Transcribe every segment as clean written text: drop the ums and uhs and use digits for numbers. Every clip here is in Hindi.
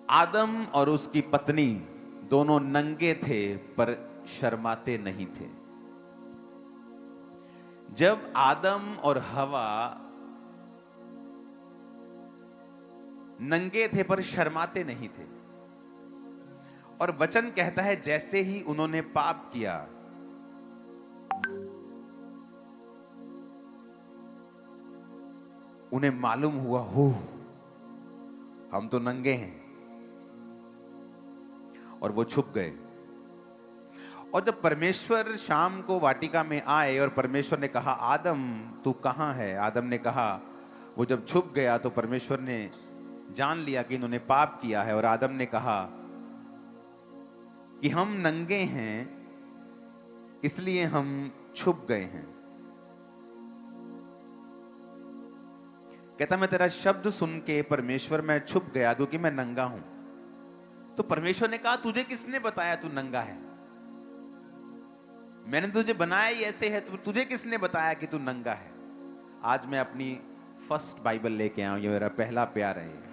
आदम और उसकी पत्नी दोनों नंगे थे पर शर्माते नहीं थे। जब आदम और हवा नंगे थे पर शर्माते नहीं थे, और वचन कहता है जैसे ही उन्होंने पाप किया, उन्हें मालूम हुआ हो हम तो नंगे हैं, और वो छुप गए। और जब परमेश्वर शाम को वाटिका में आए और परमेश्वर ने कहा आदम तू कहां है, आदम ने कहा, वो जब छुप गया तो परमेश्वर ने जान लिया कि इन्होंने पाप किया है, और आदम ने कहा कि हम नंगे हैं इसलिए हम छुप गए हैं। कहता मैं तेरा शब्द सुन के परमेश्वर मैं छुप गया क्योंकि मैं नंगा हूं। तो परमेश्वर ने कहा तुझे किसने बताया तू नंगा है? मैंने तुझे बनाया ही ऐसे है, तो तुझे किसने बताया कि तू नंगा है? आज मैं अपनी फर्स्ट बाइबल लेके आया हूं, ये मेरा पहला प्यार है।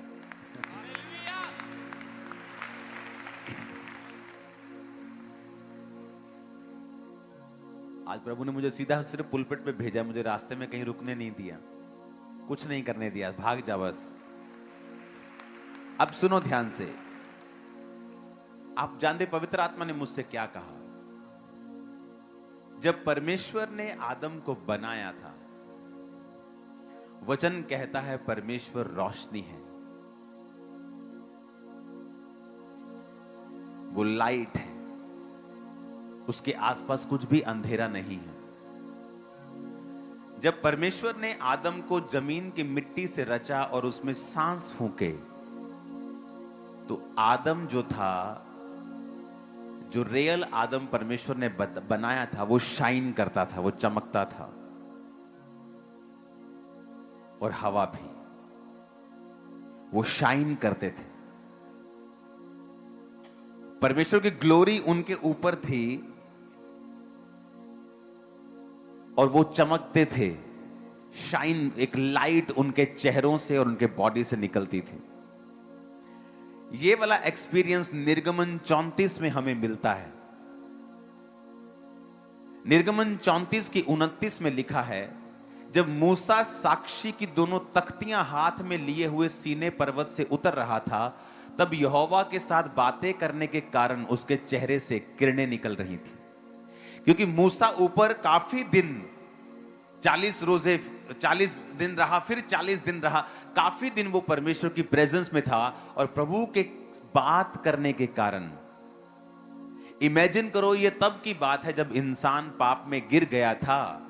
आज प्रभु ने मुझे सीधा सिर्फ पुलपिट पे भेजा, मुझे रास्ते में कहीं रुकने नहीं दिया, कुछ नहीं करने दिया, भाग जा बस। अब सुनो ध्यान से, आप जानते पवित्र आत्मा ने मुझसे क्या कहा? जब परमेश्वर ने आदम को बनाया था, वचन कहता है परमेश्वर रोशनी है, वो लाइट है, उसके आसपास कुछ भी अंधेरा नहीं है। जब परमेश्वर ने आदम को जमीन की मिट्टी से रचा और उसमें सांस फूंके, तो आदम जो था, जो रियल आदम परमेश्वर ने बनाया था, वो शाइन करता था, वो चमकता था। और हवा भी, वो शाइन करते थे। परमेश्वर की ग्लोरी उनके ऊपर थी और वो चमकते थे। शाइन, एक लाइट उनके चेहरों से और उनके बॉडी से निकलती थी। ये वाला एक्सपीरियंस निर्गमन 34 में हमें मिलता है। निर्गमन 34 की 29 में लिखा है, जब मूसा साक्षी की दोनों तख्तियां हाथ में लिए हुए सीने पर्वत से उतर रहा था, तब यहोवा के साथ बातें करने के कारण उसके चेहरे से किरणें निकल रही थी। क्योंकि मूसा ऊपर काफी दिन, 40 रोजे 40 दिन रहा, फिर 40 दिन रहा, काफी दिन वो परमेश्वर की प्रेजेंस में था। और प्रभु के बात करने के कारण, इमेजिन करो, ये तब की बात है जब इंसान पाप में गिर गया था,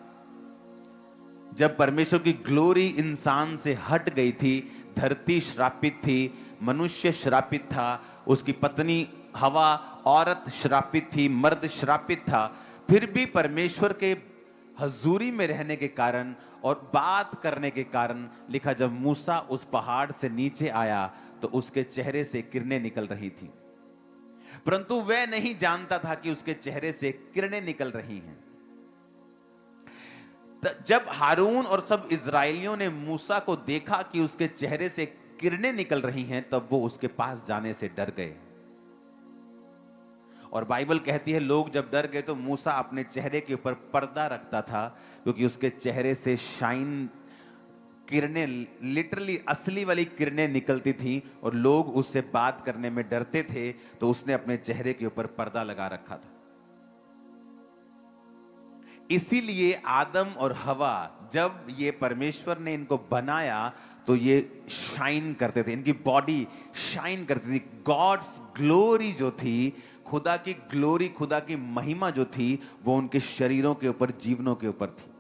जब परमेश्वर की ग्लोरी इंसान से हट गई थी। धरती श्रापित थी, मनुष्य श्रापित था, उसकी पत्नी हवा औरत श्रापित थी, मर्द श्रापित था। फिर भी परमेश्वर के हजूरी में रहने के कारण और बात करने के कारण लिखा, जब मूसा उस पहाड़ से नीचे आया तो उसके चेहरे से किरणें निकल रही थी, परंतु वह नहीं जानता था कि उसके चेहरे से किरणें निकल रही हैं। जब हारून और सब इजरायलियों ने मूसा को देखा कि उसके चेहरे से किरणें निकल रही हैं, तब वो उसके पास जाने से डर गए। और बाइबल कहती है, लोग जब डर गए तो मूसा अपने चेहरे के ऊपर पर्दा रखता था, क्योंकि उसके चेहरे से शाइन, किरणें, लिटरली असली वाली किरणें निकलती थी और लोग उससे बात करने में डरते थे, तो उसने अपने चेहरे के ऊपर पर्दा लगा रखा था। इसीलिए आदम और हवा, जब ये परमेश्वर ने इनको बनाया तो ये शाइन करते थे, इनकी बॉडी शाइन करती थी। गॉड्स ग्लोरी जो थी, खुदा की ग्लोरी, खुदा की महिमा जो थी, वो उनके शरीरों के ऊपर, जीवनों के ऊपर थी।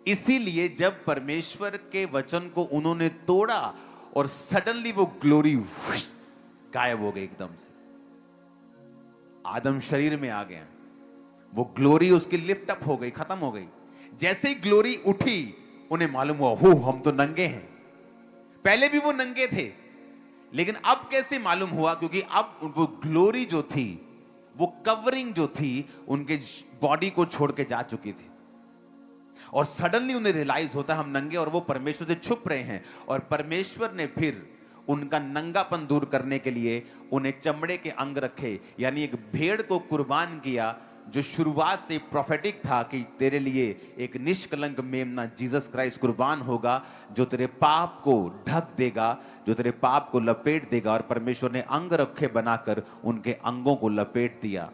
इसीलिए जब परमेश्वर के वचन को उन्होंने तोड़ा और सडनली वो ग्लोरी गायब हो गई एकदम से। आदम शरीर में आ गया, वो ग्लोरी उसकी लिफ्ट अप हो गई, खत्म हो गई। जैसे ही ग्लोरी उठी, उन्हें मालूम हुआ, हो हम तो नंगे हैं। पहले भी वो नंगे थे, लेकिन अब कैसे मालूम हुआ? क्योंकि अब वो ग्लोरी जो थी, वो कवरिंग जो थी, उनके बॉडी को छोड़ के जा चुकी थी। और सडनली उन्हें रियलाइज होता है हम नंगे, और वो परमेश्वर से छुप रहे हैं। और परमेश्वर ने फिर उनका नंगापन दूर करने के लिए उन्हें चमड़े के अंग रखे, यानी एक भेड़ को कुर्बान किया, जो शुरुआत से प्रोफेटिक था कि तेरे लिए एक निष्कलंक मेमना जीसस क्राइस्ट कुर्बान होगा, जो तेरे पाप को ढक देगा, जो तेरे पाप को लपेट देगा। और परमेश्वर ने अंग रखे बनाकर उनके अंगों को लपेट दिया।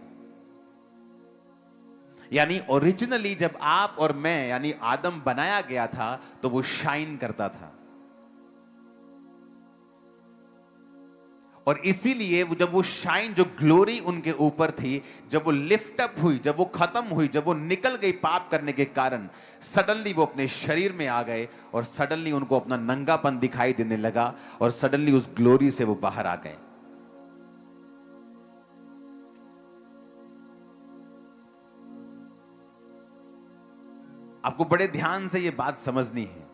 यानी ओरिजिनली जब आप और मैं यानी आदम बनाया गया था तो वो शाइन करता था, और इसीलिए जब वो शाइन, जो ग्लोरी उनके ऊपर थी, जब वो लिफ्ट अप हुई, जब वो खत्म हुई, जब वो निकल गई पाप करने के कारण, सडनली वो अपने शरीर में आ गए और सडनली उनको अपना नंगापन दिखाई देने लगा और सडनली उस ग्लोरी से वो बाहर आ गए। आपको बड़े ध्यान से ये बात समझनी है।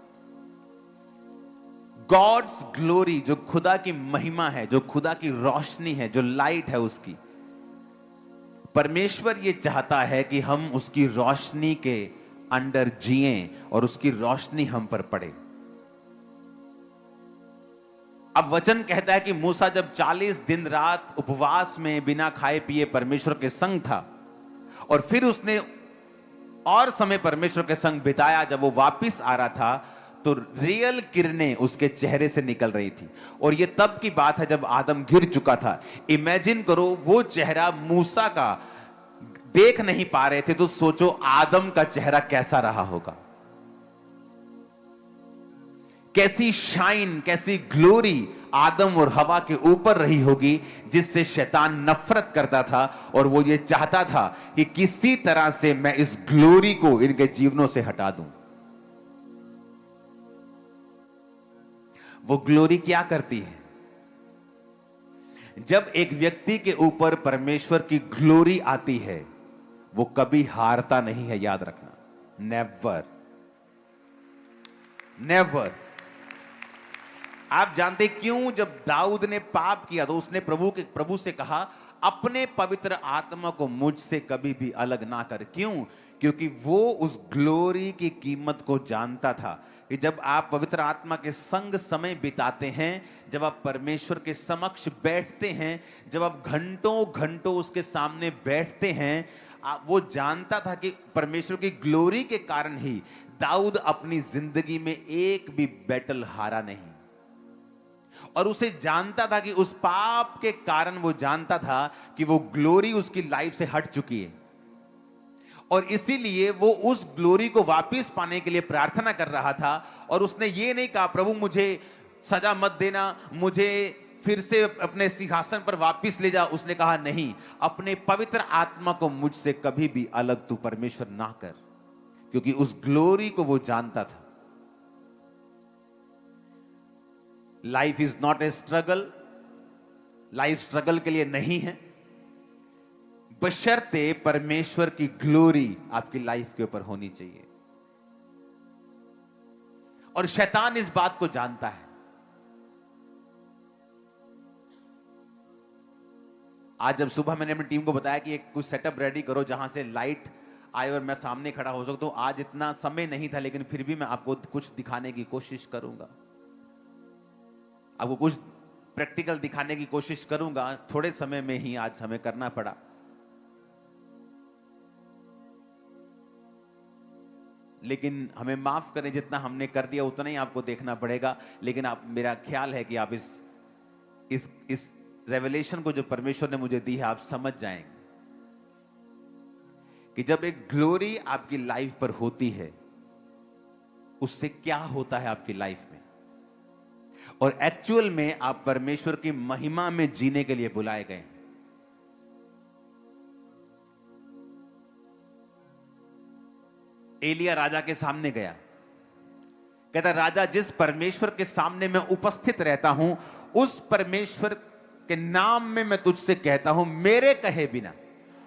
गॉड्स ग्लोरी, जो खुदा की महिमा है, जो खुदा की रोशनी है, जो लाइट है उसकी, परमेश्वर ये चाहता है कि हम उसकी रोशनी के अंडर जिएं और उसकी रोशनी हम पर पड़े। अब वचन कहता है कि मूसा जब 40 दिन रात उपवास में बिना खाए पिए परमेश्वर के संग था, और फिर उसने और समय परमेश्वर के संग बिताया, जब वो वापिस आ रहा था तो रियल किरणें उसके चेहरे से निकल रही थी। और ये तब की बात है जब आदम गिर चुका था। इमेजिन करो, वो चेहरा मूसा का देख नहीं पा रहे थे, तो सोचो आदम का चेहरा कैसा रहा होगा। कैसी शाइन, कैसी ग्लोरी आदम और हवा के ऊपर रही होगी, जिससे शैतान नफरत करता था और वो ये चाहता था कि किसी तरह से मैं इस ग्लोरी को इनके जीवनों से हटा दूं। वो ग्लोरी क्या करती है? जब एक व्यक्ति के ऊपर परमेश्वर की ग्लोरी आती है, वो कभी हारता नहीं है, याद रखना। Never, never. आप जानते क्यों? जब दाऊद ने पाप किया तो उसने प्रभु से कहा, अपने पवित्र आत्मा को मुझसे कभी भी अलग ना कर। क्यों? क्योंकि वो उस ग्लोरी की कीमत को जानता था कि जब आप पवित्र आत्मा के संग समय बिताते हैं, जब आप परमेश्वर के समक्ष बैठते हैं, जब आप घंटों घंटों उसके सामने बैठते हैं, वो जानता था कि परमेश्वर की ग्लोरी के कारण ही दाऊद अपनी जिंदगी में एक भी बैटल हारा नहीं। और उसे जानता था कि उस पाप के कारण वो जानता था कि वो ग्लोरी उसकी लाइफ से हट चुकी है, और इसीलिए वो उस ग्लोरी को वापस पाने के लिए प्रार्थना कर रहा था। और उसने ये नहीं कहा, प्रभु मुझे सजा मत देना, मुझे फिर से अपने सिंहासन पर वापस ले जा। उसने कहा, नहीं, अपने पवित्र आत्मा को मुझसे कभी भी अलग तू परमेश्वर ना कर, क्योंकि उस ग्लोरी को वो जानता था। Life is not a struggle, life struggle के लिए नहीं है, बशर्ते परमेश्वर की ग्लोरी आपकी लाइफ के ऊपर होनी चाहिए। और शैतान इस बात को जानता है। आज जब सुबह मैंने अपनी टीम को बताया कि एक कुछ सेटअप रेडी करो जहां से लाइट आए और मैं सामने खड़ा हो सकता हूं, आज इतना समय नहीं था, लेकिन फिर भी मैं आपको कुछ दिखाने की कोशिश करूंगा, आपको कुछ प्रैक्टिकल दिखाने की कोशिश करूंगा। थोड़े समय में ही आज हमें करना पड़ा। लेकिन हमें माफ करें, जितना हमने कर दिया उतना ही आपको देखना पड़ेगा। लेकिन आप, मेरा ख्याल है कि आप इस रेवलेशन को जो परमेश्वर ने मुझे दी है, आप समझ जाएंगे कि जब एक ग्लोरी आपकी लाइफ पर होती है, उससे क्या होता है आपकी लाइफ में। और एक्चुअल में आप परमेश्वर की महिमा में जीने के लिए बुलाए गए हैं। एलिया राजा के सामने गया, कहता, राजा, जिस परमेश्वर के सामने मैं उपस्थित रहता हूं, उस परमेश्वर के नाम में मैं तुझसे कहता हूं, मेरे कहे बिना।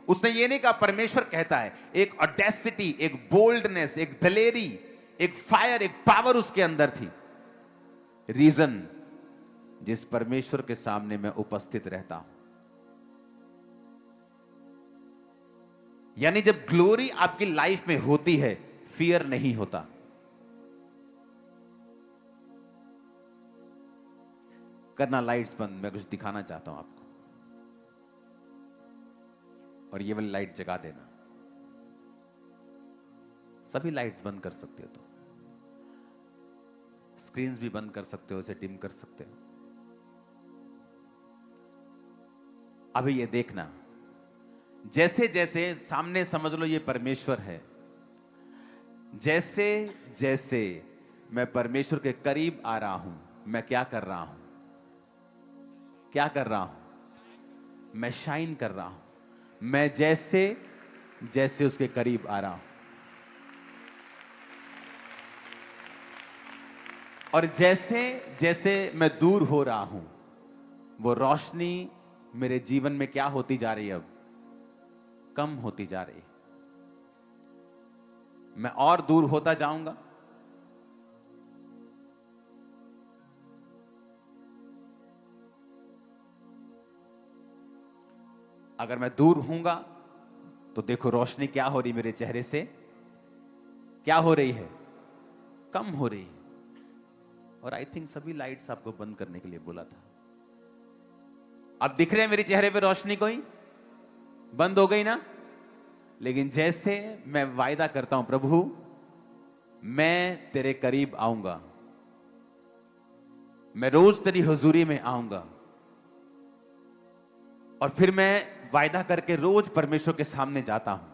उसने ये नहीं कहा परमेश्वर कहता है। एक ऑडेसिटी, एक बोल्डनेस, एक दलेरी, एक फायर, एक पावर उसके अंदर थी। रीजन, जिस परमेश्वर के सामने मैं उपस्थित रहता हूं। यानी जब ग्लोरी आपकी लाइफ में होती है, फियर नहीं होता। करना लाइट्स बंद, मैं कुछ दिखाना चाहता हूं आपको। और ये वाली लाइट जगा देना। सभी लाइट्स बंद कर सकते हो तो, स्क्रीन्स भी बंद कर सकते हो, इसे डिम कर सकते हो। अभी ये देखना, जैसे जैसे सामने समझ लो ये परमेश्वर है, जैसे जैसे मैं परमेश्वर के करीब आ रहा हूं, मैं क्या कर रहा हूं? क्या कर रहा हूं? मैं शाइन कर रहा हूं। मैं जैसे जैसे उसके करीब आ रहा हूं, और जैसे जैसे मैं दूर हो रहा हूं, वो रोशनी मेरे जीवन में क्या होती जा रही है? अब कम होती जा रही है। मैं और दूर होता जाऊंगा। अगर मैं दूर हूंगा तो देखो रोशनी क्या हो रही मेरे चेहरे से, क्या हो रही है? कम हो रही है। और आई थिंक सभी लाइट्स आपको बंद करने के लिए बोला था। अब दिख रहे हैं मेरे चेहरे पे रोशनी? कोई बंद हो गई ना? लेकिन जैसे मैं वायदा करता हूं, प्रभु मैं तेरे करीब आऊंगा, मैं रोज तेरी हुजूरी में आऊंगा, और फिर मैं वायदा करके रोज परमेश्वर के सामने जाता हूं,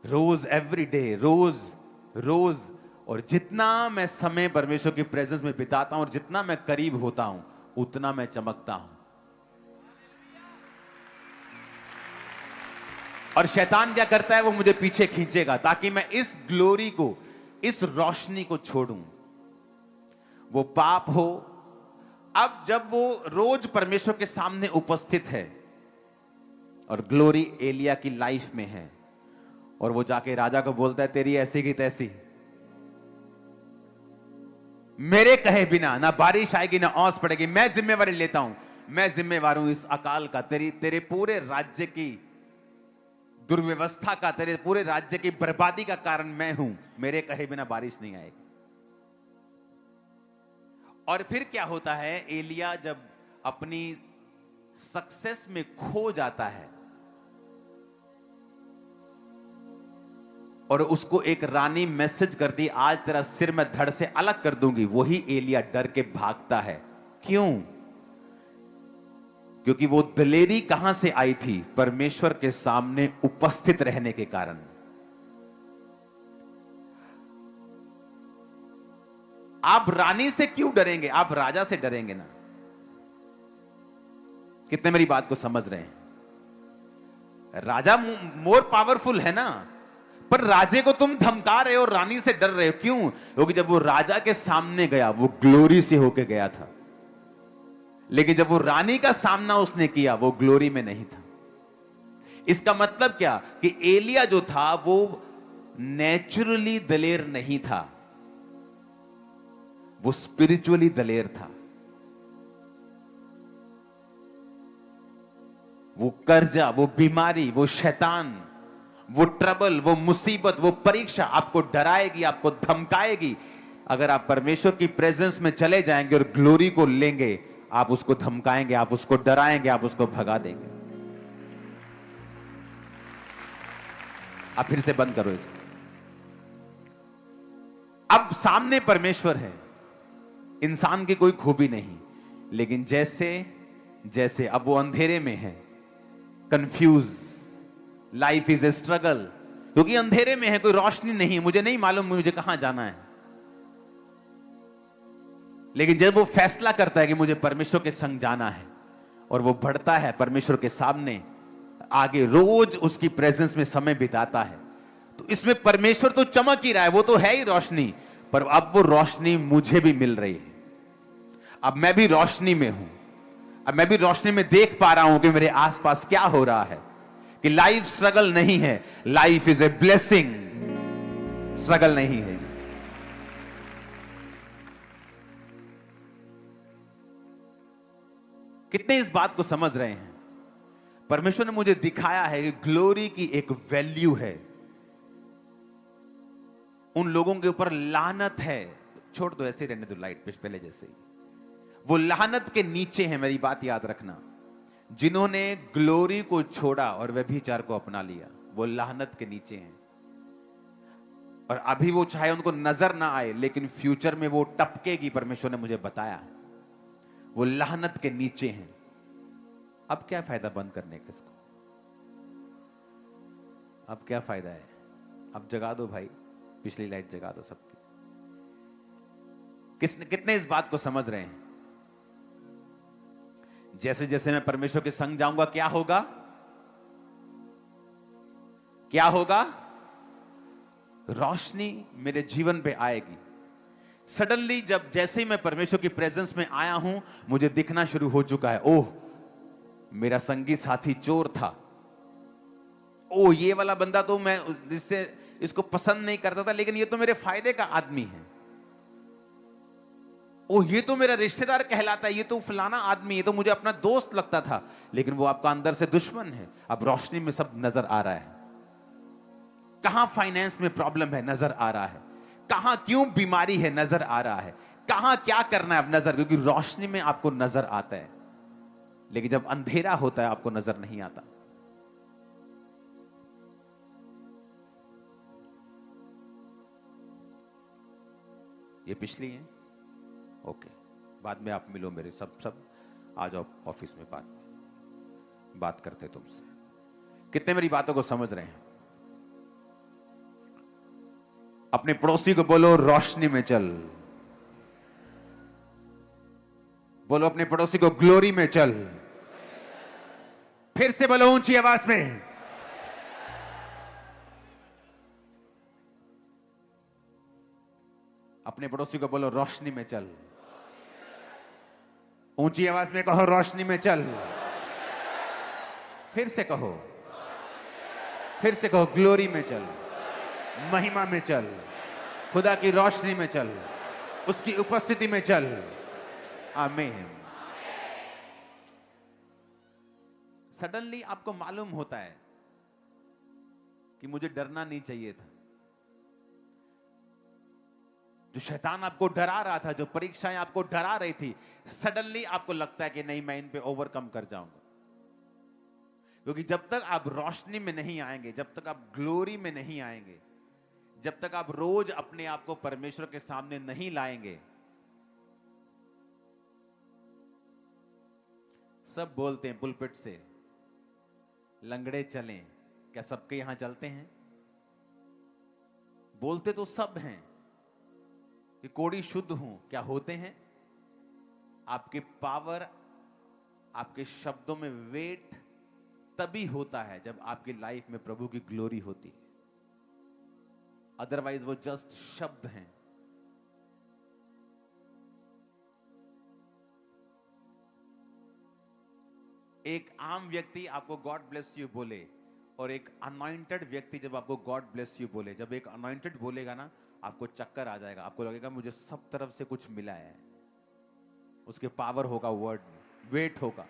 रोज, एवरी डे, रोज रोज। और जितना मैं समय परमेश्वर की प्रेजेंस में बिताता हूं और जितना मैं करीब होता हूं, उतना मैं चमकता हूं। और शैतान क्या करता है? वो मुझे पीछे खींचेगा ताकि मैं इस ग्लोरी को, इस रोशनी को छोड़ूं। वो पाप हो। अब जब वो रोज परमेश्वर के सामने उपस्थित है और ग्लोरी एलिया की लाइफ में है, और वो जाके राजा को बोलता है, तेरी ऐसी की तैसी, मेरे कहे बिना ना बारिश आएगी ना ओस पड़ेगी, मैं जिम्मेवारी लेता हूं, मैं जिम्मेवार हूं इस अकाल का, तेरे पूरे राज्य की दुर्व्यवस्था का, तेरे पूरे राज्य की बर्बादी का कारण मैं हूं, मेरे कहे बिना बारिश नहीं आएगी। और फिर क्या होता है? एलिया जब अपनी सक्सेस में खो जाता है और उसको एक रानी मैसेज करती, आज तेरा सिर मैं धड़ से अलग कर दूंगी, वही एलिया डर के भागता है। क्यों? क्योंकि वो दलेरी कहां से आई थी? परमेश्वर के सामने उपस्थित रहने के कारण। आप रानी से क्यों डरेंगे? आप राजा से डरेंगे ना। कितने मेरी बात को समझ रहे हैं? राजा मोर पावरफुल है ना, पर राजे को तुम धमका रहे हो, रानी से डर रहे हो। क्यों? क्योंकि जब वो राजा के सामने गया, वो ग्लोरी से होके गया था, लेकिन जब वो रानी का सामना उसने किया, वो ग्लोरी में नहीं था। इसका मतलब क्या? कि एलिया जो था वो नेचुरली दलेर नहीं था, वो स्पिरिचुअली दलेर था। वो कर्जा, वो बीमारी, वो शैतान, वो ट्रबल, वो मुसीबत, वो परीक्षा आपको डराएगी, आपको धमकाएगी। अगर आप परमेश्वर की प्रेजेंस में चले जाएंगे और ग्लोरी को लेंगे, आप उसको धमकाएंगे, आप उसको डराएंगे, आप उसको भगा देंगे। आप फिर से बंद करो इसको। अब सामने परमेश्वर है, इंसान की कोई खूबी नहीं, लेकिन जैसे जैसे अब वो अंधेरे में है, confuse, life is a struggle, क्योंकि अंधेरे में है, कोई रोशनी नहीं, मुझे नहीं मालूम मुझे कहां जाना है। लेकिन जब वो फैसला करता है कि मुझे परमेश्वर के संग जाना है, और वो बढ़ता है परमेश्वर के सामने आगे, रोज उसकी प्रेजेंस में समय बिताता है, तो इसमें परमेश्वर तो चमक ही रहा है, वो तो है ही रोशनी, पर अब वो रोशनी मुझे भी मिल रही है। अब मैं भी रोशनी में हूं, अब मैं भी रोशनी में देख पा रहा हूं कि मेरे आसपास क्या हो रहा है, कि लाइफ स्ट्रगल नहीं है, life is a blessing, struggle नहीं है। कितने इस बात को समझ रहे हैं? परमेश्वर ने मुझे दिखाया है कि ग्लोरी की एक वैल्यू है। उन लोगों के ऊपर लानत है, छोड़ दो, ऐसे रहने दो, लाइट पे पहले जैसे ही। वो लानत के नीचे हैं, मेरी बात याद रखना। जिन्होंने ग्लोरी को छोड़ा और व्यभिचार को अपना लिया, वो लानत के नीचे हैं। और अभी वो चाहे उनको नजर ना आए, लेकिन फ्यूचर में वो टपकेगी, परमेश्वर ने मुझे बताया। वो लानत के नीचे हैं। अब क्या फायदा बंद करने का इसको? अब क्या फायदा है? अब जगा दो भाई, पिछली लाइट जगा दो सबकी। कितने इस बात को समझ रहे हैं? जैसे जैसे मैं परमेश्वर के संग जाऊंगा, क्या होगा? क्या होगा? रोशनी मेरे जीवन पे आएगी। सडनली जब जैसे ही मैं परमेश्वर की प्रेजेंस में आया हूं, मुझे दिखना शुरू हो चुका है, ओह मेरा संगी साथी चोर था, ओ ये वाला बंदा तो मैं इसको पसंद नहीं करता था, लेकिन ये तो मेरे फायदे का आदमी है। ओ ये तो मेरा रिश्तेदार कहलाता है, ये तो फलाना आदमी, ये तो मुझे अपना दोस्त लगता था, लेकिन वो आपका अंदर से दुश्मन है। अब रोशनी में सब नजर आ रहा है। कहां फाइनेंस में प्रॉब्लम है, नजर आ रहा है। कहां क्यों बीमारी है, नजर आ रहा है। कहां क्या करना है, अब नजर, क्योंकि रोशनी में आपको नजर आता है। लेकिन जब अंधेरा होता है आपको नजर नहीं आता। ये पिछली है, ओके। बाद में आप मिलो मेरे, सब आ जाओ ऑफिस में, बाद में बात करते तुमसे। कितने मेरी बातों को समझ रहे हैं? अपने पड़ोसी को बोलो रोशनी में चल। बोलो अपने पड़ोसी को ग्लोरी में चल। फिर से बोलो ऊंची आवाज में। अपने पड़ोसी को बोलो रोशनी में चल। ऊंची आवाज में कहो रोशनी में चल। फिर से कहो, फिर से कहो ग्लोरी में चल, महिमा में चल, खुदा की रोशनी में चल, उसकी उपस्थिति में चल। आमीन। सडनली आपको मालूम होता है कि मुझे डरना नहीं चाहिए था। जो शैतान आपको डरा रहा था, जो परीक्षाएं आपको डरा रही थी, सडनली आपको लगता है कि नहीं, मैं इन पे ओवरकम कर जाऊंगा। क्योंकि जब तक आप रोशनी में नहीं आएंगे, जब तक आप ग्लोरी में नहीं आएंगे, जब तक आप रोज अपने आप को परमेश्वर के सामने नहीं लाएंगे, सब बोलते हैं पुलपिट से, लंगड़े चलें। क्या सबके यहां चलते हैं? बोलते तो सब हैं कि कोड़ी शुद्ध हूं, क्या होते हैं? आपके पावर, आपके शब्दों में वेट तभी होता है जब आपकी लाइफ में प्रभु की ग्लोरी होती है। अदरवाइज वो जस्ट शब्द हैं। एक आम व्यक्ति आपको गॉड ब्लेस यू बोले, और एक अनॉइंटेड व्यक्ति जब आपको गॉड ब्लेस यू बोले, जब एक अनॉइंटेड बोलेगा ना, आपको चक्कर आ जाएगा, आपको लगेगा मुझे सब तरफ से कुछ मिला है। उसके पावर होगा, वर्ड में वेट होगा।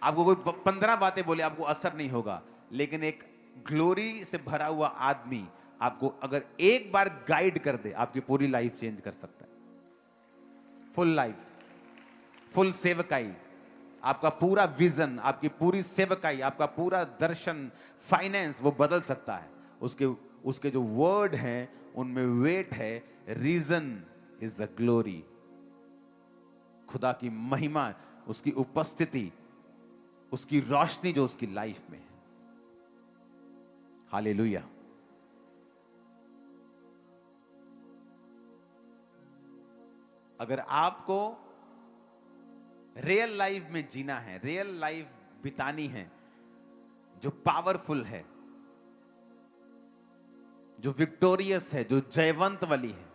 आपको कोई 15 बातें बोले, आपको असर नहीं होगा। लेकिन एक ग्लोरी से भरा हुआ आदमी आपको अगर एक बार गाइड कर दे, आपकी पूरी लाइफ चेंज कर सकता है। फुल लाइफ, फुल सेवकाई, आपका पूरा विजन, आपकी पूरी सेवकाई, आपका पूरा दर्शन, फाइनेंस, वो बदल सकता है। उसके जो वर्ड हैं उनमें वेट है। Reason is the glory. खुदा की महिमा, उसकी उपस्थिति, उसकी रोशनी जो उसकी लाइफ में है। हालेलुया। अगर आपको रियल लाइफ में जीना है, रियल लाइफ बितानी है, जो पावरफुल है, जो विक्टोरियस है, जो जयवंत वाली है।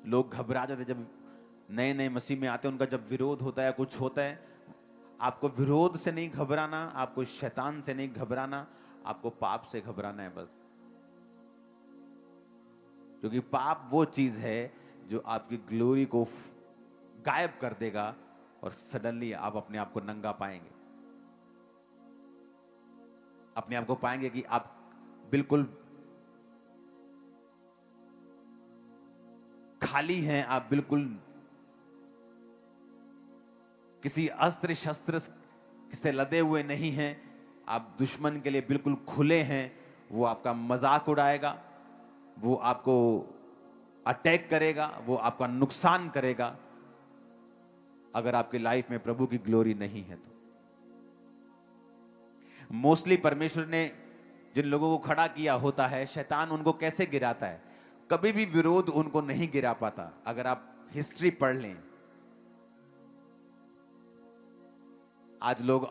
लोग घबरा जाते जब नए नए मसीह में आते हैं, उनका जब विरोध होता है, कुछ होता है। आपको विरोध से नहीं घबराना, आपको शैतान से नहीं घबराना, आपको पाप से घबराना है बस। क्योंकि पाप वो चीज है जो आपकी ग्लोरी को गायब कर देगा, और सडनली आप अपने आप को नंगा पाएंगे। अपने आप को पाएंगे कि आप बिल्कुल खाली हैं, आप बिल्कुल किसी अस्त्र शस्त्र से लदे हुए नहीं हैं, आप दुश्मन के लिए बिल्कुल खुले हैं, वो आपका मजाक उड़ाएगा, वो आपको अटैक करेगा, वो आपका नुकसान करेगा, अगर आपकी लाइफ में प्रभु की ग्लोरी नहीं है तो। मोस्टली परमेश्वर ने जिन लोगों को खड़ा किया होता है, शैतान उनको कैसे गिराता है? कभी भी विरोध उनको नहीं गिरा पाता। अगर आप हिस्ट्री पढ़ लें, आज लोग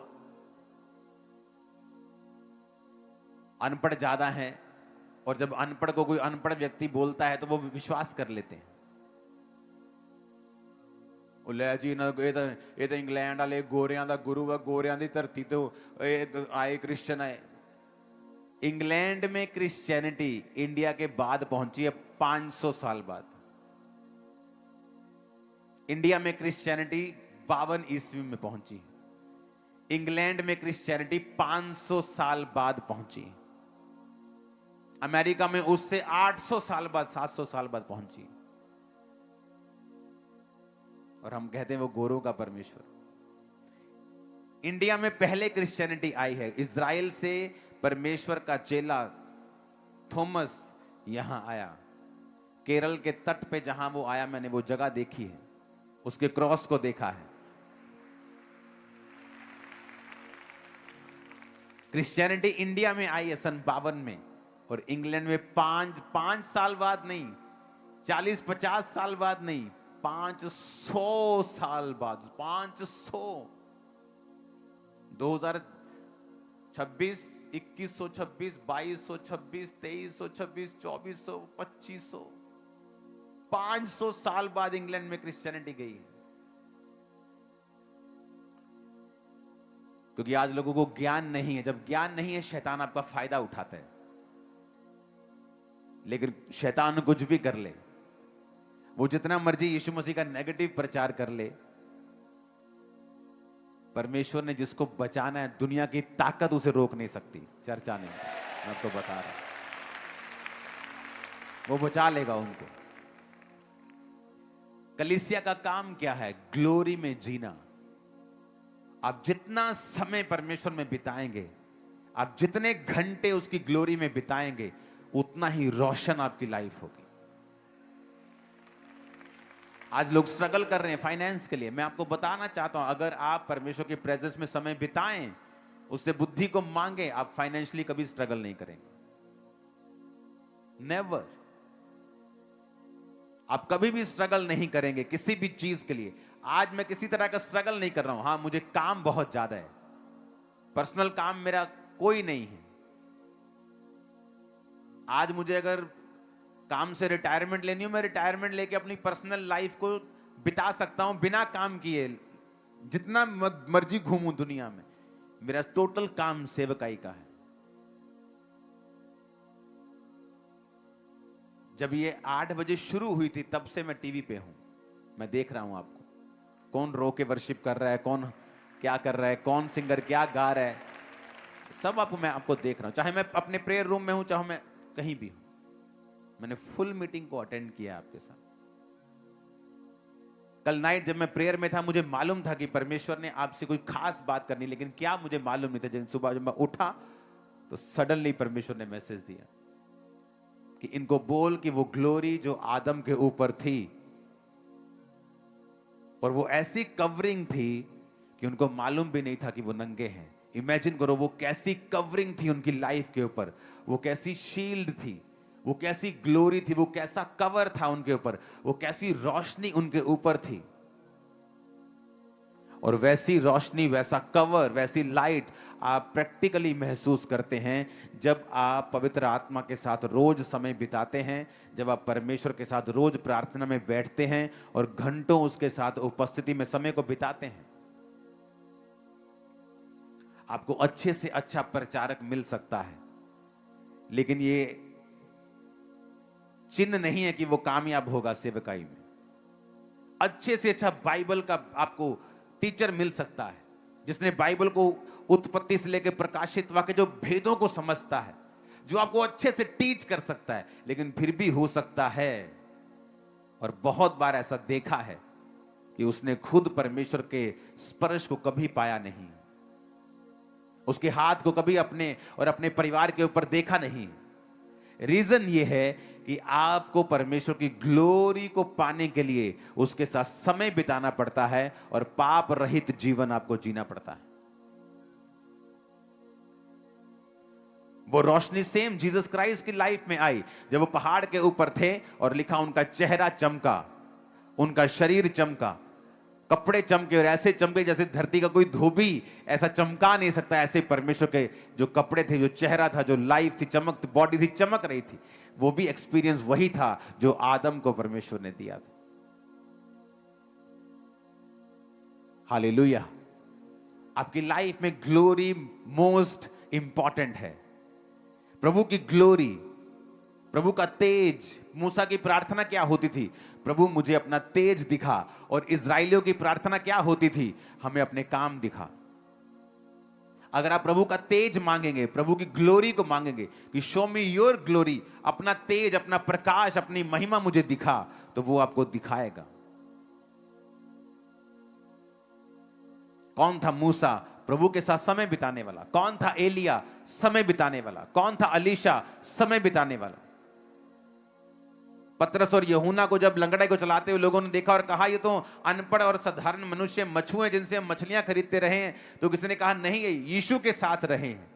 अनपढ़ ज्यादा हैं, और जब अनपढ़ को कोई अनपढ़ व्यक्ति बोलता है तो वो विश्वास कर लेते हैं। जी ना ये तो इंग्लैंड वाले गोरियां दा गुरु है, गोरियां दी धरती तो आए क्रिश्चियन आए। इंग्लैंड में क्रिश्चियनिटी इंडिया के बाद पहुंची है 500 साल बाद। इंडिया में क्रिश्चियनिटी 52 ईस्वी में पहुंची, इंग्लैंड में क्रिश्चियनिटी 500 साल बाद पहुंची, अमेरिका में उससे 800 साल बाद, 700 साल बाद पहुंची, और हम कहते हैं वो गोरों का परमेश्वर। इंडिया में पहले क्रिश्चियनिटी आई है, इज़राइल से परमेश्वर का चेला थॉमस यहां आया। केरल के तट पे जहां वो आया, मैंने वो जगह देखी है, उसके क्रॉस को देखा है। क्रिश्चियनिटी इंडिया में आई है सन 52 में, और इंग्लैंड में 5 साल बाद नहीं, 40-50 साल बाद नहीं, 500 साल बाद, 500, 2026, 2126, 2226, 2326, 2400, 2500, 500 साल बाद इंग्लैंड में क्रिश्चियनिटी गई है। क्योंकि आज लोगों को ज्ञान नहीं है। जब ज्ञान नहीं है, शैतान आपका फायदा उठाता है। लेकिन शैतान कुछ भी कर ले, वो जितना मर्जी यीशु मसीह का नेगेटिव प्रचार कर ले, परमेश्वर ने जिसको बचाना है, दुनिया की ताकत उसे रोक नहीं सकती। चर्चा नहीं, मैं आपको बता रहा हूं, वो बचा लेगा उनको। कलीसिया का काम क्या है? ग्लोरी में जीना। आप जितना समय परमेश्वर में बिताएंगे, आप जितने घंटे उसकी ग्लोरी में बिताएंगे, उतना ही रोशन आपकी लाइफ होगी। आज लोग स्ट्रगल कर रहे हैं फाइनेंस के लिए। मैं आपको बताना चाहता हूं, अगर आप परमेश्वर की प्रेजेंस में समय बिताएं, उससे बुद्धि को मांगे, आप फाइनेंशियली कभी स्ट्रगल नहीं करेंगे। नेवर। आप कभी भी स्ट्रगल नहीं करेंगे किसी भी चीज के लिए। आज मैं किसी तरह का स्ट्रगल नहीं कर रहा हूं। हां, मुझे काम बहुत ज्यादा है, पर्सनल काम मेरा कोई नहीं है। आज मुझे अगर काम से रिटायरमेंट लेनी हो, मैं रिटायरमेंट लेके अपनी पर्सनल लाइफ को बिता सकता हूं बिना काम किए, जितना मर्जी घूमूं दुनिया में। मेरा टोटल काम सेवकाई का है। जब ये 8 बजे शुरू हुई थी, तब से मैं टीवी पे हूं। मैं देख रहा हूं आपको, कौन रो के वर्शिप कर रहा है, कौन क्या कर रहा है, कौन सिंगर क्या गा रहा है, सब मैं आपको देख रहा हूं। चाहे मैं अपने प्रेयर रूम में हूं, चाहे मैं कहीं भी हूं। मैंने फुल मीटिंग को अटेंड किया आपके साथ। कल नाइट जब मैं प्रेयर में था, मुझे मालूम था कि परमेश्वर ने आपसे कोई खास बात करनी, लेकिन क्या मुझे मालूम नहीं था। जब सुबह जब मैं उठा, तो सडनली परमेश्वर ने मैसेज दिया कि इनको बोल कि वो ग्लोरी जो आदम के ऊपर थी, और वो ऐसी कवरिंग थी कि उनको मालूम भी नहीं था कि वो नंगे हैं। इमेजिन करो, वो कैसी कवरिंग थी उनकी लाइफ के ऊपर, वो कैसी शील्ड थी, वो कैसी ग्लोरी थी, वो कैसा कवर था उनके ऊपर, वो कैसी रोशनी उनके ऊपर थी। और वैसी रोशनी, वैसा कवर, वैसी लाइट आप प्रैक्टिकली महसूस करते हैं जब आप पवित्र आत्मा के साथ रोज समय बिताते हैं, जब आप परमेश्वर के साथ रोज प्रार्थना में बैठते हैं और घंटों उसके साथ उपस्थिति में समय को बिताते हैं। आपको अच्छे से अच्छा प्रचारक मिल सकता है, लेकिन ये चिन्ह नहीं है कि वो कामयाब होगा सेवकाई में। अच्छे से अच्छा बाइबल का आपको टीचर मिल सकता है, जिसने बाइबल को उत्पत्ति से लेकर प्रकाशित वाक्य जो भेदों को समझता है, जो आपको अच्छे से टीच कर सकता है। लेकिन फिर भी हो सकता है और बहुत बार ऐसा देखा है कि उसने खुद परमेश्वर के स्पर्श को कभी पाया नहीं, उसके हाथ को कभी अपने और अपने परिवार के ऊपर देखा नहीं। रीजन ये है कि आपको परमेश्वर की ग्लोरी को पाने के लिए उसके साथ समय बिताना पड़ता है और पाप रहित जीवन आपको जीना पड़ता है। वो रोशनी सेम जीसस क्राइस्ट की लाइफ में आई जब वो पहाड़ के ऊपर थे और लिखा उनका चेहरा चमका, उनका शरीर चमका, कपड़े चमके और ऐसे चमके जैसे धरती का कोई धोबी ऐसा चमका नहीं सकता। ऐसे परमेश्वर के जो कपड़े थे, जो चेहरा था, जो लाइफ थी, चमक बॉडी थी, चमक रही थी, वो भी एक्सपीरियंस वही था जो आदम को परमेश्वर ने दिया था। हालेलुया। आपकी लाइफ में ग्लोरी मोस्ट इंपॉर्टेंट है। प्रभु की ग्लोरी, प्रभु का तेज। मूसा की प्रार्थना क्या होती थी? प्रभु मुझे अपना तेज दिखा। और इजराइलियों की प्रार्थना क्या होती थी? हमें अपने काम दिखा। अगर आप प्रभु का तेज मांगेंगे, प्रभु की ग्लोरी को मांगेंगे कि शो मी योर ग्लोरी, अपना तेज, अपना प्रकाश, अपनी महिमा मुझे दिखा, तो वो आपको दिखाएगा। कौन था मूसा? प्रभु के साथ समय बिताने वाला। कौन था एलिया? समय बिताने वाला। कौन था अलीशा? समय बिताने वाला। पतरस और यूहन्ना को जब लंगड़े को चलाते हुए लोगों ने देखा और कहा ये तो अनपढ़ और साधारण मनुष्य, मछुए जिनसे हम मछलियां खरीदते रहे हैं, तो किसी ने कहा नहीं, ये यीशु के साथ रहे हैं।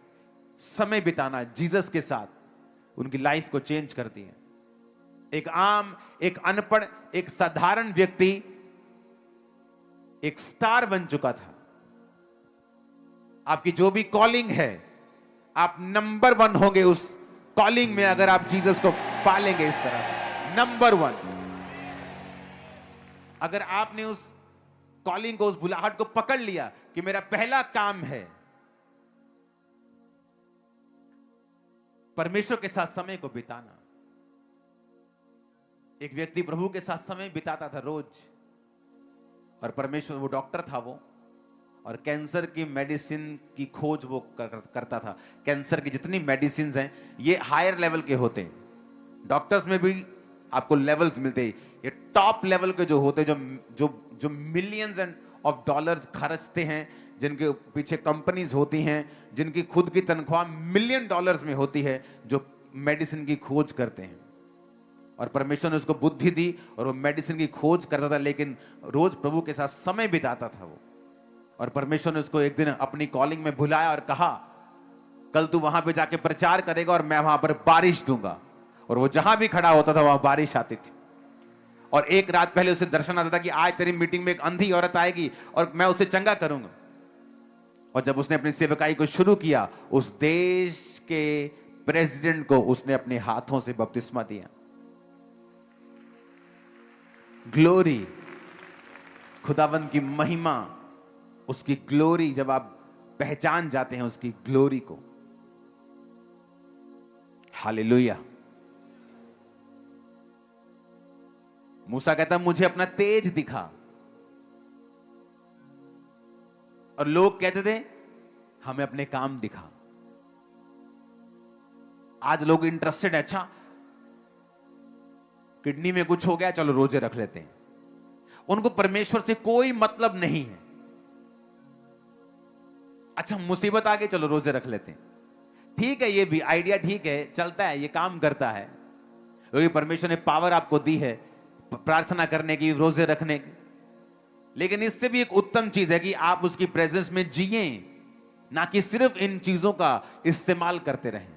समय बिताना जीसस के साथ उनकी लाइफ को चेंज कर दिया। एक आम, एक अनपढ़, एक साधारण व्यक्ति एक स्टार बन चुका था। आपकी जो भी कॉलिंग है, आप नंबर 1 होंगे उस कॉलिंग में अगर आप जीसस को पालेंगे इस तरह से। नंबर 1। अगर आपने उस कॉलिंग को, उस बुलाहट को पकड़ लिया कि मेरा पहला काम है परमेश्वर के साथ समय को बिताना। एक व्यक्ति प्रभु के साथ समय बिताता था रोज, और परमेश्वर, वो डॉक्टर था वो, और कैंसर की मेडिसिन की खोज वो करता था। कैंसर की जितनी मेडिसिन हैं ये हायर लेवल के होते हैं। डॉक्टर्स में भी आपको लेवल्स मिलते हैं। ये टॉप लेवल के जो होते हैं, जो मिलियंस एंड ऑफ डॉलर्स खर्चते हैं, जिनके पीछे कंपनीज होती हैं, जिनकी खुद की तनख्वाह मिलियन डॉलर्स में होती है, जो मेडिसिन की खोज करते हैं। और परमेश्वर ने उसको बुद्धि दी और वो मेडिसिन की खोज करता था, लेकिन रोज प्रभु के साथ समय बिताता था वो। और परमेश्वर ने उसको एक दिन अपनी कॉलिंग में बुलाया और कहा, कल तू वहां पे जाके प्रचार करेगा और मैं वहां पर बारिश दूंगा। और वो जहां भी खड़ा होता था वहां बारिश आती थी। और एक रात पहले उसे दर्शन आता था कि आज तेरी मीटिंग में एक अंधी औरत आएगी और मैं उसे चंगा करूंगा। और जब उसने अपनी सेवकाई को शुरू किया, उस देश के प्रेसिडेंट को उसने अपने हाथों से बपतिस्मा दिया। ग्लोरी, खुदावन की महिमा, उसकी ग्लोरी, जब आप पहचान जाते हैं उसकी ग्लोरी को। हालेलुया। मूसा कहता मुझे अपना तेज दिखा, और लोग कहते थे हमें अपने काम दिखा। आज लोग इंटरेस्टेड है, अच्छा किडनी में कुछ हो गया, चलो रोजे रख लेते हैं। उनको परमेश्वर से कोई मतलब नहीं है। अच्छा मुसीबत आ गई, चलो रोजे रख लेते हैं। ठीक है, ये भी आइडिया ठीक है, चलता है, ये काम करता है, क्योंकि परमेश्वर ने पावर आपको दी है प्रार्थना करने की, रोजे रखने की। लेकिन इससे भी एक उत्तम चीज है कि आप उसकी प्रेजेंस में जिए, ना कि सिर्फ इन चीजों का इस्तेमाल करते रहें।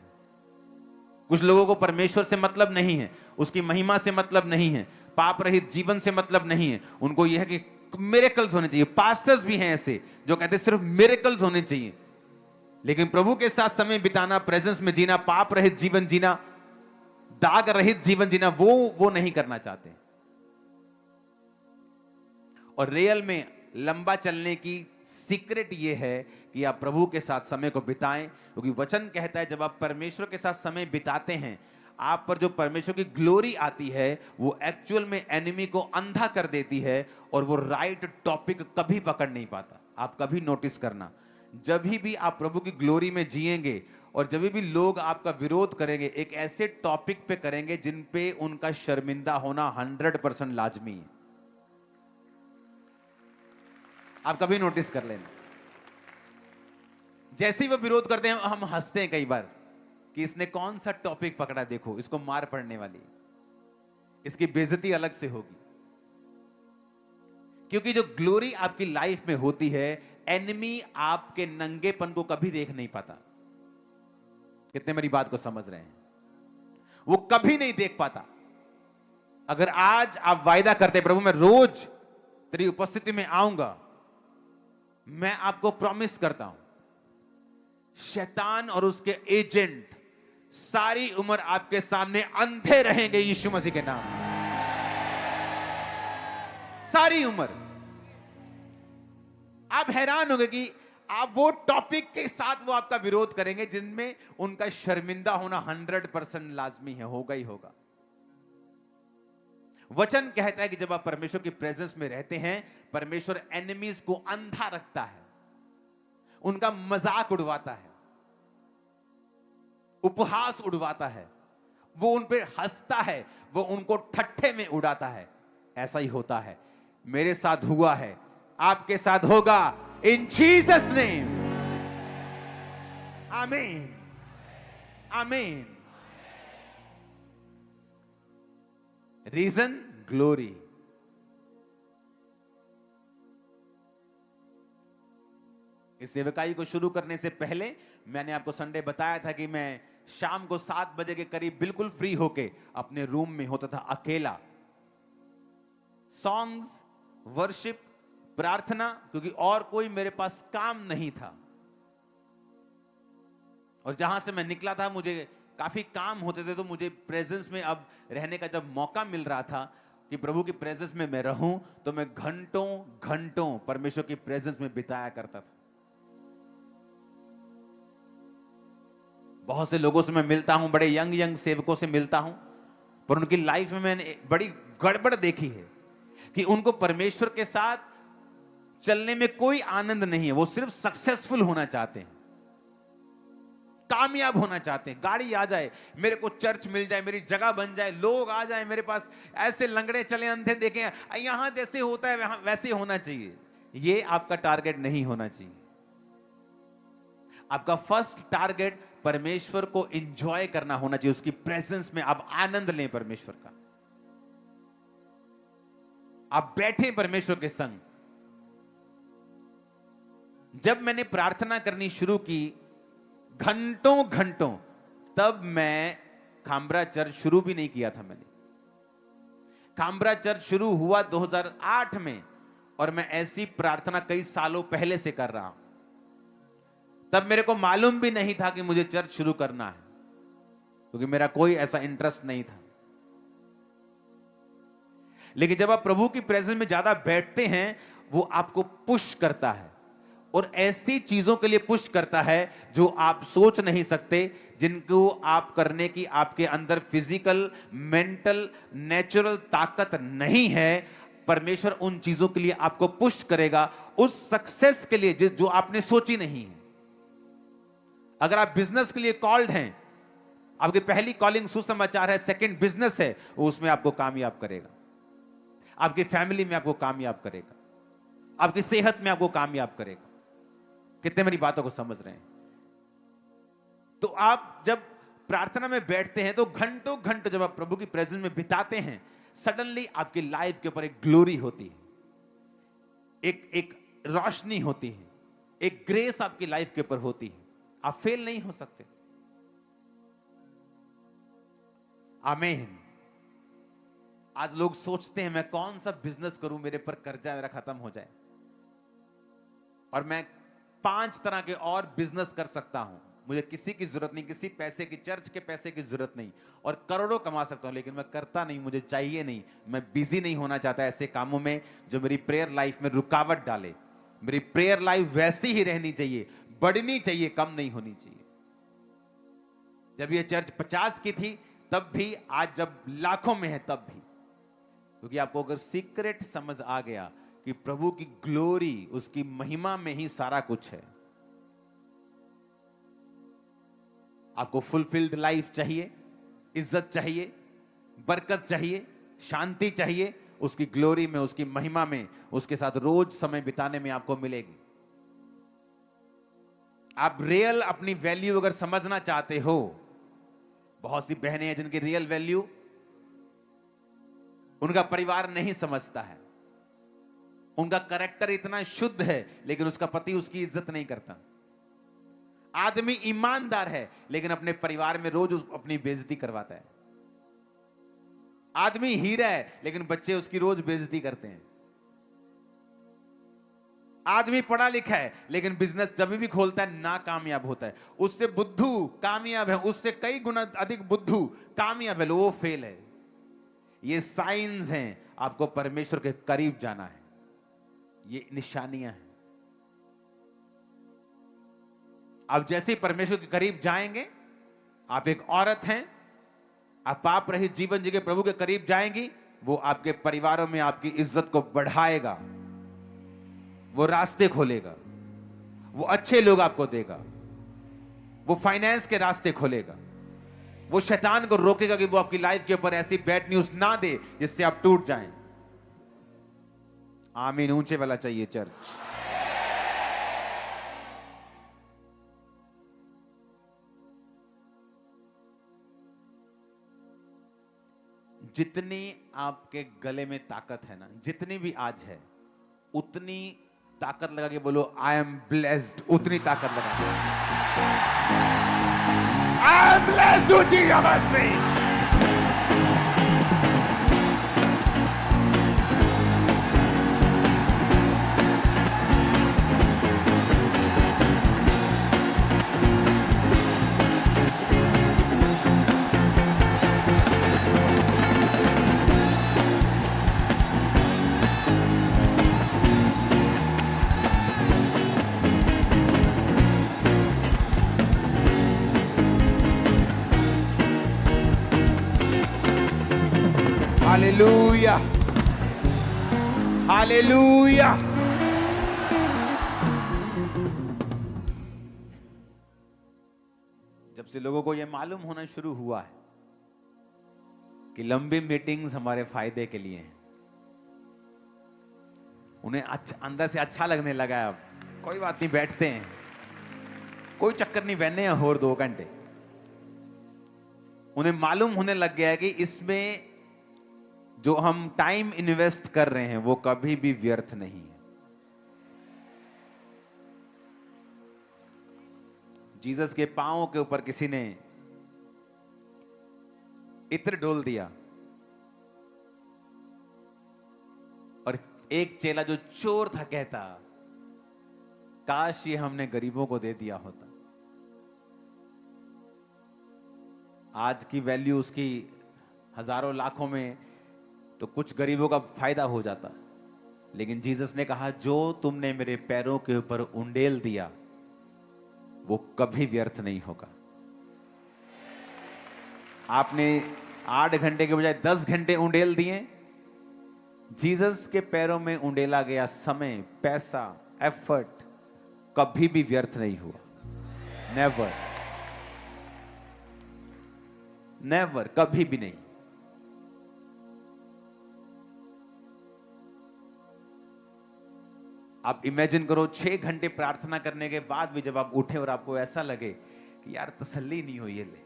कुछ लोगों को परमेश्वर से मतलब नहीं है, उसकी महिमा से मतलब नहीं है, पाप रहित जीवन से मतलब नहीं है। उनको यह है कि मिरेकल्स होने चाहिए। पास्टर्स भी हैं ऐसे जो कहते हैं सिर्फ मिरेकल्स होने चाहिए। लेकिन प्रभु के साथ समय बिताना, प्रेजेंस में जीना, पाप रहित जीवन जीना, दाग रहित जीवन जीना, वो नहीं करना चाहते। और रियल में लंबा चलने की सीक्रेट ये है कि आप प्रभु के साथ समय को बिताएं, क्योंकि वचन कहता है जब आप परमेश्वर के साथ समय बिताते हैं, आप पर जो परमेश्वर की ग्लोरी आती है वो एक्चुअल में एनिमी को अंधा कर देती है, और वो राइट टॉपिक कभी पकड़ नहीं पाता। आप कभी नोटिस करना, जब भी आप प्रभु की ग्लोरी में जिएंगे और जब भी लोग आपका विरोध करेंगे, एक ऐसे टॉपिक पे करेंगे जिन पे उनका शर्मिंदा होना 100% लाजमी है। आप कभी नोटिस कर लेना, जैसे ही वो विरोध करते हैं हम हंसते हैं कई बार कि इसने कौन सा टॉपिक पकड़ा, देखो इसको मार पड़ने वाली, इसकी बेइज्जती अलग से होगी। क्योंकि जो ग्लोरी आपकी लाइफ में होती है, एनिमी आपके नंगेपन को कभी देख नहीं पाता। कितने मेरी बात को समझ रहे हैं? वो कभी नहीं देख पाता। अगर आज आप वायदा करते प्रभु मैं रोज तेरी उपस्थिति में आऊंगा, मैं आपको प्रॉमिस करता हूं शैतान और उसके एजेंट सारी उम्र आपके सामने अंधे रहेंगे यीशु मसीह के नाम में। सारी उम्र आप हैरान होंगे कि आप वो टॉपिक के साथ वो आपका विरोध करेंगे जिनमें उनका शर्मिंदा होना 100% लाजमी है, होगा ही होगा। वचन कहता है कि जब आप परमेश्वर की प्रेजेंस में रहते हैं, परमेश्वर एनिमीज को अंधा रखता है, उनका मजाक उड़वाता है, उपहास उड़वाता है, वो उन पर हंसता है, वो उनको ठट्ठे में उड़ाता है। ऐसा ही होता है, मेरे साथ हुआ है, आपके साथ होगा, इन जीसस नेम, आमीन, आमीन। Reason glory. इस सेवकाई को शुरू करने से पहले मैंने आपको संडे बताया था कि मैं शाम को 7 बजे के करीब बिल्कुल फ्री होके अपने रूम में होता था अकेला, सॉन्ग्स, वर्शिप, प्रार्थना, क्योंकि और कोई मेरे पास काम नहीं था। और जहां से मैं निकला था मुझे काफी काम होते थे, तो मुझे प्रेजेंस में अब रहने का जब मौका मिल रहा था कि प्रभु की प्रेजेंस में मैं रहूं, तो मैं घंटों घंटों परमेश्वर की प्रेजेंस में बिताया करता था। बहुत से लोगों से मैं मिलता हूं, बड़े यंग यंग सेवकों से मिलता हूं, पर उनकी लाइफ में मैंने बड़ी गड़बड़ देखी है कि उनको परमेश्वर के साथ चलने में कोई आनंद नहीं है। वो सिर्फ सक्सेसफुल होना चाहते हैं, कामयाब होना चाहते हैं, गाड़ी आ जाए, मेरे को चर्च मिल जाए, मेरी जगह बन जाए, लोग आ जाए मेरे पास, ऐसे लंगड़े चले, अंधे देखें, यहां जैसे होता है वहां वैसे होना चाहिए। ये आपका टारगेट नहीं होना चाहिए। आपका फर्स्ट टारगेट परमेश्वर को एंजॉय करना होना चाहिए, उसकी प्रेजेंस में आप आनंद लें परमेश्वर का, आप बैठे परमेश्वर के संग। जब मैंने प्रार्थना करनी शुरू की घंटों घंटों, तब मैं खामरा चर्च शुरू भी नहीं किया था। मैंने खामरा चर्च शुरू हुआ 2008 में, और मैं ऐसी प्रार्थना कई सालों पहले से कर रहा हूं। तब मेरे को मालूम भी नहीं था कि मुझे चर्च शुरू करना है, क्योंकि मेरा कोई ऐसा इंटरेस्ट नहीं था। लेकिन जब आप प्रभु की प्रेजेंस में ज्यादा बैठते हैं, वो आपको पुश करता है, और ऐसी चीजों के लिए पुश करता है जो आप सोच नहीं सकते, जिनको आप करने की आपके अंदर फिजिकल, मेंटल, नेचुरल ताकत नहीं है। परमेश्वर उन चीजों के लिए आपको पुश करेगा, उस सक्सेस के लिए जो आपने सोची नहीं है। अगर आप बिजनेस के लिए कॉल्ड हैं, आपकी पहली कॉलिंग सुसमाचार है, सेकंड बिजनेस है, वो उसमें आपको कामयाब करेगा, आपकी फैमिली में आपको कामयाब करेगा, आपकी सेहत में आपको कामयाब करेगा। कितने मेरी बातों को समझ रहे हैं? तो आप जब प्रार्थना में बैठते हैं, तो घंटों घंटों जब आप प्रभु की प्रेजेंस में बिताते हैं, सडनली आपकी लाइफ के ऊपर एक ग्लोरी होती है, एक रोशनी होती है, एक ग्रेस आपकी लाइफ के ऊपर होती है। आप फेल नहीं हो सकते। आमीन। आज लोग सोचते हैं मैं कौन सा बिजनेस करूं, मेरे पर कर्जा मेरा खत्म हो जाए, और मैं 5 तरह के और बिजनेस कर सकता हूं, मुझे किसी की जरूरत नहीं, किसी पैसे की, चर्च के पैसे की जरूरत नहीं, और करोड़ों कमा सकता हूं, लेकिन मैं करता नहीं, मुझे चाहिए नहीं। मैं बिजी नहीं होना चाहता ऐसे कामों में जो मेरी प्रेयर लाइफ में रुकावट डाले। मेरी प्रेयर लाइफ वैसी ही रहनी चाहिए, बढ़नी चाहिए, कम नहीं होनी चाहिए। जब ये चर्च 50 की थी तब भी, आज जब लाखों में है तब भी, क्योंकि आपको अगर सीक्रेट समझ आ गया कि प्रभु की ग्लोरी, उसकी महिमा में ही सारा कुछ है। आपको फुलफिल्ड लाइफ चाहिए, इज्जत चाहिए, बरकत चाहिए, शांति चाहिए, उसकी ग्लोरी में, उसकी महिमा में, उसके साथ रोज समय बिताने में आपको मिलेगी। आप रियल अपनी वैल्यू अगर समझना चाहते हो, बहुत सी बहनें हैं जिनकी रियल वैल्यू उनका परिवार नहीं समझता है, उनका कैरेक्टर इतना शुद्ध है लेकिन उसका पति उसकी इज्जत नहीं करता। आदमी ईमानदार है लेकिन अपने परिवार में रोज अपनी बेइज्जती करवाता है। आदमी हीरा है लेकिन बच्चे उसकी रोज बेइज्जती करते हैं। आदमी पढ़ा लिखा है लेकिन बिजनेस जब भी खोलता है ना कामयाब होता है। उससे बुद्धू कामयाब है, उससे कई गुना अधिक बुद्धू कामयाब है, वो फेल है। ये साइंस हैं, आपको परमेश्वर के करीब जाना है, ये निशानियां हैं। आप जैसे ही परमेश्वर के करीब जाएंगे, आप एक औरत हैं, आप पाप रहित जीवन जी के प्रभु के करीब जाएंगी, वो आपके परिवारों में आपकी इज्जत को बढ़ाएगा, वो रास्ते खोलेगा, वो अच्छे लोग आपको देगा, वो फाइनेंस के रास्ते खोलेगा, वो शैतान को रोकेगा कि वो आपकी लाइफ के ऊपर ऐसी बैड न्यूज ना दे जिससे आप टूट जाएं। आमीन ऊंचे वाला चाहिए चर्च। जितनी आपके गले में ताकत है ना, जितनी भी आज है, उतनी ताकत लगा के बोलो आई एम ब्लेस्ड। उतनी ताकत लगा के आई एम ब्लेस्ड ऊंची आवाज में। Hallelujah, hallelujah. जब से लोगों को यह मालूम होना शुरू हुआ है कि लंबी मीटिंग्स हमारे फायदे के लिए हैं, उन्हें अंदर से अच्छा लगने लगा है। अब कोई बात नहीं, बैठते हैं, कोई चक्कर नहीं, बहने हैं और 2 घंटे। उन्हें मालूम होने लग गया है कि इसमें जो हम टाइम इन्वेस्ट कर रहे हैं वो कभी भी व्यर्थ नहीं है। जीसस के पांवों के ऊपर किसी ने इत्र डोल दिया और एक चेला जो चोर था कहता, काश ये हमने गरीबों को दे दिया होता। आज की वैल्यू उसकी हजारों लाखों में, तो कुछ गरीबों का फायदा हो जाता। लेकिन जीसस ने कहा, जो तुमने मेरे पैरों के ऊपर उंडेल दिया वो कभी व्यर्थ नहीं होगा। आपने 8 घंटे के बजाय 10 घंटे उंडेल दिए। जीसस के पैरों में उंडेला गया समय, पैसा, एफर्ट कभी भी व्यर्थ नहीं हुआ। नेवर, नेवर, कभी भी नहीं। आप इमेजिन करो 6 घंटे प्रार्थना करने के बाद भी जब आप उठे और आपको ऐसा लगे कि यार तसल्ली नहीं हुई है, ले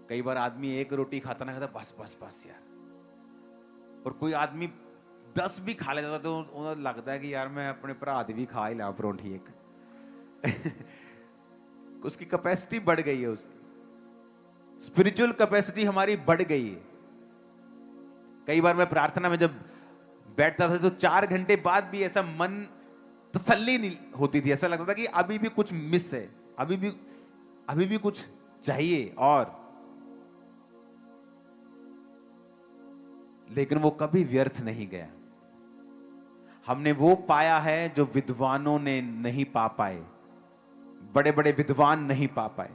कई बार आदमी 1 रोटी खाता ना खाता, बस बस बस यार, और कोई आदमी 10 भी खा लेता तो उन्हें लगता है कि यार मैं अपने भरा दी भी खा ही ला परोंठी एक। उसकी कैपेसिटी बढ़ गई है, उसकी स्पिरिचुअल कैपेसिटी हमारी बढ़ गई है। कई बार मैं प्रार्थना में जब बैठता था तो 4 घंटे बाद भी ऐसा मन तसल्ली नहीं होती थी, ऐसा लगता था कि अभी भी कुछ मिस है, अभी भी कुछ चाहिए और। लेकिन वो कभी व्यर्थ नहीं गया। हमने वो पाया है जो विद्वानों ने नहीं पा पाए, बड़े बड़े विद्वान नहीं पा पाए,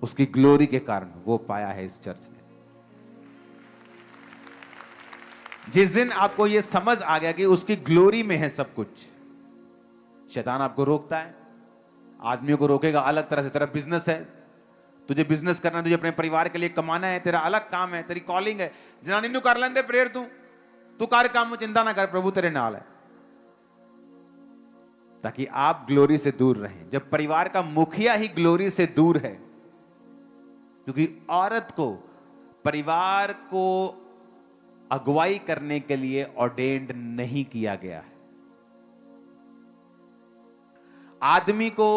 उसकी ग्लोरी के कारण वो पाया है इस चर्च ने। जिस दिन आपको यह समझ आ गया कि उसकी ग्लोरी में है सब कुछ, शैतान आपको रोकता है। आदमियों को रोकेगा अलग तरह से। तेरा बिजनेस है, तुझे बिजनेस करना है, तुझे अपने परिवार के लिए कमाना है, तेरा अलग काम है, तेरी कॉलिंग है। जनानी नु कर लेंदे प्रेयर, तू कर काम, चिंता ना कर, प्रभु तेरे नाल है। ताकि आप ग्लोरी से दूर रहें। जब परिवार का मुखिया ही ग्लोरी से दूर है, क्योंकि औरत को परिवार को अगुवाई करने के लिए ऑर्डेन्ड नहीं किया गया है। आदमी को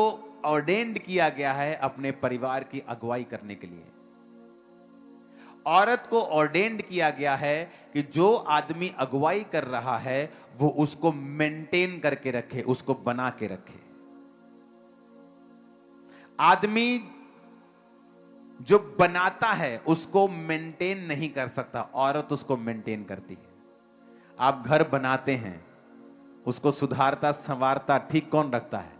ऑर्डेन्ड किया गया है अपने परिवार की अगुवाई करने के लिए। औरत को ऑर्डेन्ड किया गया है कि जो आदमी अगुवाई कर रहा है वो उसको मेंटेन करके रखे, उसको बना के रखे। आदमी जो बनाता है उसको मेंटेन नहीं कर सकता, औरत उसको मेंटेन करती है। आप घर बनाते हैं, उसको सुधारता संवारता ठीक कौन रखता है?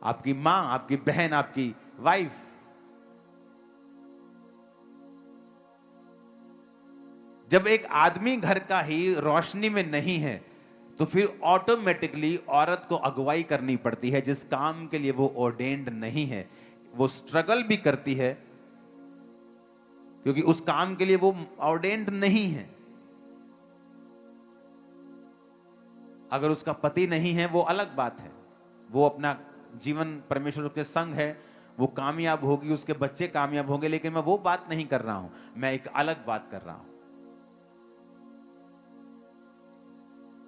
आपकी मां, आपकी बहन, आपकी वाइफ। जब एक आदमी घर का ही रोशनी में नहीं है तो फिर ऑटोमेटिकली औरत को अगुवाई करनी पड़ती है। जिस काम के लिए वो ऑर्डेन्ड नहीं है, वो स्ट्रगल भी करती है क्योंकि उस काम के लिए वो ऑर्डेन्ड नहीं है। अगर उसका पति नहीं है वो अलग बात है, वो अपना जीवन परमेश्वर के संग है, वो कामयाब होगी, उसके बच्चे कामयाब होंगे। लेकिन मैं वो बात नहीं कर रहा हूं, मैं एक अलग बात कर रहा हूं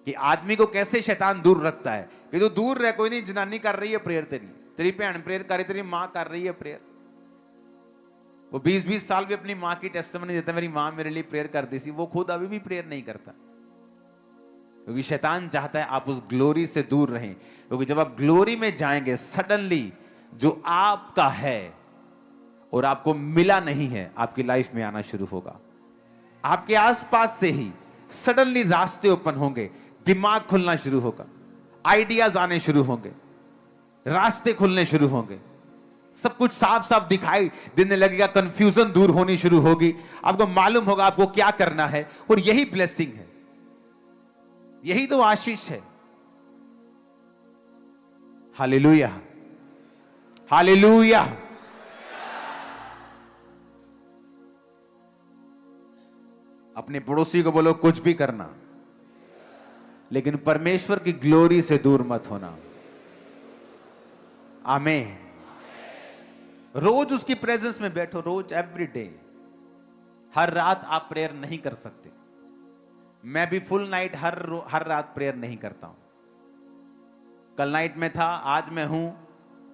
कि आदमी को कैसे शैतान दूर रखता है। कि तो दूर रह, कोई नहीं, जनानी कर रही है प्रेयर, तेरी बहन प्रेयर कर रही, तेरी मां कर रही है प्रेयर। वो 20-20 साल भी अपनी मां की टेस्टिमनी देता है, मेरी मां मेरे लिए प्रेयर करती थी। वो खुद अभी भी प्रेयर नहीं करता, क्योंकि शैतान चाहता है आप उस ग्लोरी से दूर रहें। क्योंकि जब आप ग्लोरी में जाएंगे, सडनली जो आपका है और आपको मिला नहीं है, आपकी लाइफ में आना शुरू होगा। आपके आसपास से ही सडनली रास्ते ओपन होंगे, दिमाग खुलना शुरू होगा, आइडियाज आने शुरू होंगे, रास्ते खुलने शुरू होंगे, सब कुछ साफ साफ दिखाई देने लगेगा, कंफ्यूजन दूर होनी शुरू होगी। आपको मालूम होगा आपको क्या करना है। और यही ब्लेसिंग है, यही तो आशीष है। Hallelujah, hallelujah. अपने पड़ोसी को बोलो कुछ भी करना, लेकिन परमेश्वर की ग्लोरी से दूर मत होना। आमीन। रोज उसकी प्रेजेंस में बैठो, रोज, एवरी डे। हर रात आप प्रेयर नहीं कर सकते। मैं भी फुल नाइट हर रात प्रेयर नहीं करता हूं। कल नाइट में था, आज मैं हूं,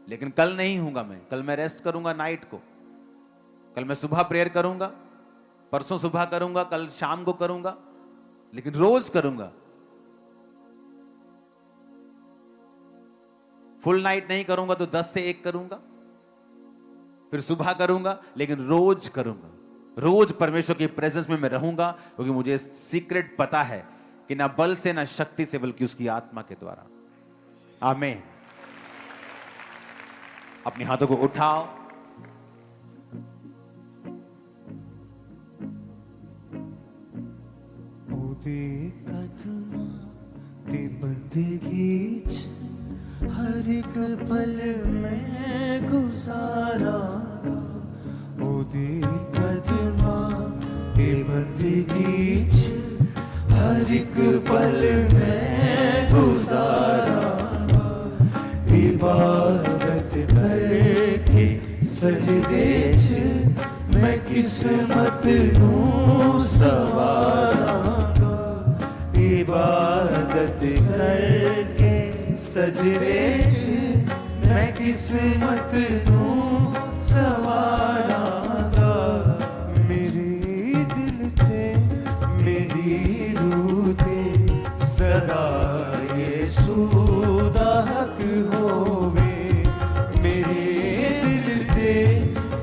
लेकिन कल नहीं हूंगा। मैं कल मैं रेस्ट करूंगा नाइट को। कल मैं सुबह प्रेयर करूंगा, परसों सुबह करूंगा, कल शाम को करूंगा, लेकिन रोज करूंगा। फुल नाइट नहीं करूंगा तो 10 से 1 करूंगा, फिर सुबह करूंगा, लेकिन रोज करूंगा। रोज परमेश्वर की प्रेजेंस में मैं रहूंगा, क्योंकि मुझे सीक्रेट पता है कि ना बल से ना शक्ति से, बल्कि उसकी आत्मा के द्वारा। आमीन। अपने हाथों को उठाओ। ओदे कदमां ते बंदगी च हर एक पल में गुजारांगा। ओदे कदमां ते बंदगी च हर एक पल में गुजारांगा। इबादत करके सजदे च मैं किस्मत नूं सवारांगा। इबादत करके सजदे च मैं किस्मत नूं सवारांगा। मेरे दिल ते मेरी रूह ते सदा यीशु दा हक होवे। मेरे दिल ते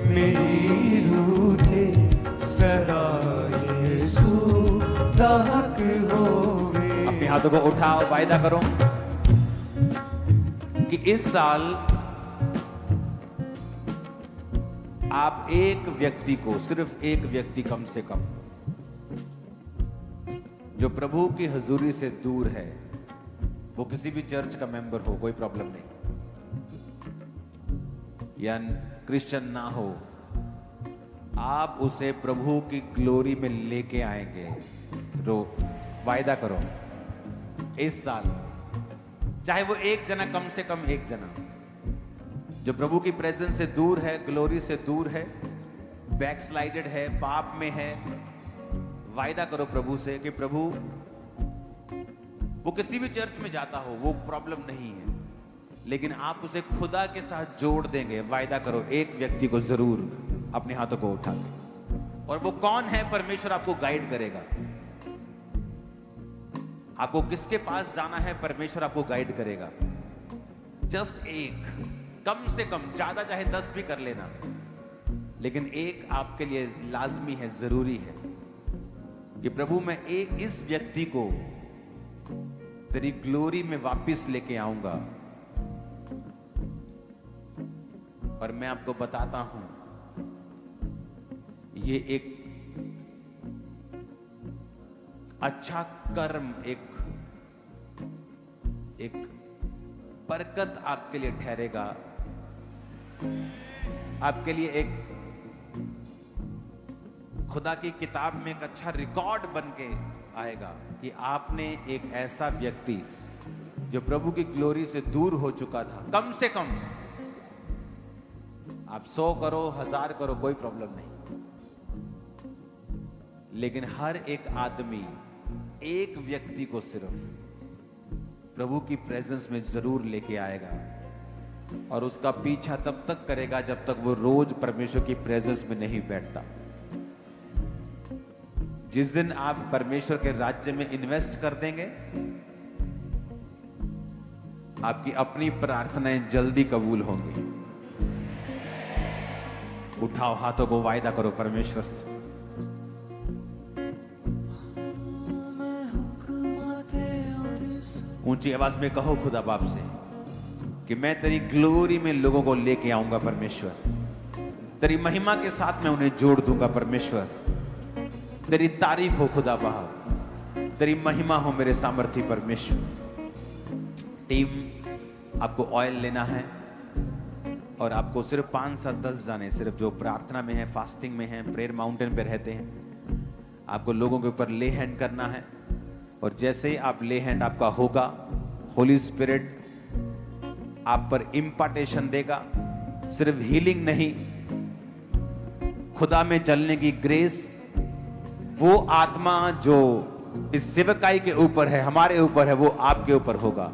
मेरी रूह ते सदा यीशु दा हक होवे। अपने हाथों को उठाओ, वायदा करो कि इस साल आप एक व्यक्ति को, सिर्फ एक व्यक्ति कम से कम, जो प्रभु की हजूरी से दूर है, वो किसी भी चर्च का मेंबर हो, कोई प्रॉब्लम नहीं, या क्रिश्चियन ना हो, आप उसे प्रभु की ग्लोरी में लेके आएंगे। वायदा करो इस साल, चाहे वो एक जना, कम से कम एक जना जो प्रभु की प्रेजेंस से दूर है, ग्लोरी से दूर है, बैकस्लाइडेड है, पाप में है, वायदा करो प्रभु से कि प्रभु, वो किसी भी चर्च में जाता हो, वो प्रॉब्लम नहीं है, लेकिन आप उसे खुदा के साथ जोड़ देंगे। वायदा करो एक व्यक्ति को जरूर अपने हाथों को उठा के, और वो कौन है, परमेश्वर आपको गाइड करेगा। आपको किसके पास जाना है, परमेश्वर आपको गाइड करेगा। जस्ट एक, कम से कम, ज्यादा चाहे 10 भी कर लेना, लेकिन एक आपके लिए लाजमी है, जरूरी है कि प्रभु मैं एक इस व्यक्ति को तेरी ग्लोरी में वापस लेके आऊंगा। और मैं आपको बताता हूं, ये एक अच्छा कर्म, एक बरकत आपके लिए ठहरेगा, आपके लिए एक खुदा की किताब में एक अच्छा रिकॉर्ड बन के आएगा कि आपने एक ऐसा व्यक्ति जो प्रभु की ग्लोरी से दूर हो चुका था, कम से कम आप 100 करो, 1000 करो, कोई प्रॉब्लम नहीं, लेकिन हर एक आदमी एक व्यक्ति को सिर्फ प्रभु की प्रेजेंस में जरूर लेके आएगा, और उसका पीछा तब तक करेगा जब तक वो रोज परमेश्वर की प्रेजेंस में नहीं बैठता। जिस दिन आप परमेश्वर के राज्य में इन्वेस्ट कर देंगे, आपकी अपनी प्रार्थनाएं जल्दी कबूल होंगी। उठाओ हाथों को, वायदा करो परमेश्वर से। ऊंची आवाज में कहो खुदा बाप से कि मैं तेरी ग्लोरी में लोगों को लेके आऊंगा परमेश्वर, तेरी महिमा के साथ मैं उन्हें जोड़ दूंगा परमेश्वर। तेरी तारीफ हो खुदा बाप, तेरी महिमा हो मेरे सामर्थी परमेश्वर। टीम, आपको ऑयल लेना है, और आपको सिर्फ 5 से 10 जाने, सिर्फ जो प्रार्थना में है, फास्टिंग में है, प्रेयर माउंटेन पे रहते हैं, आपको लोगों के ऊपर ले हैंड करना है। और जैसे ही आप ले हैंड आपका होगा, होली स्पिरिट आप पर इम्पार्टेशन देगा। सिर्फ हीलिंग नहीं, खुदा में चलने की ग्रेस, वो आत्मा जो इस सेवकाई के ऊपर है, हमारे ऊपर है, वो आपके ऊपर होगा,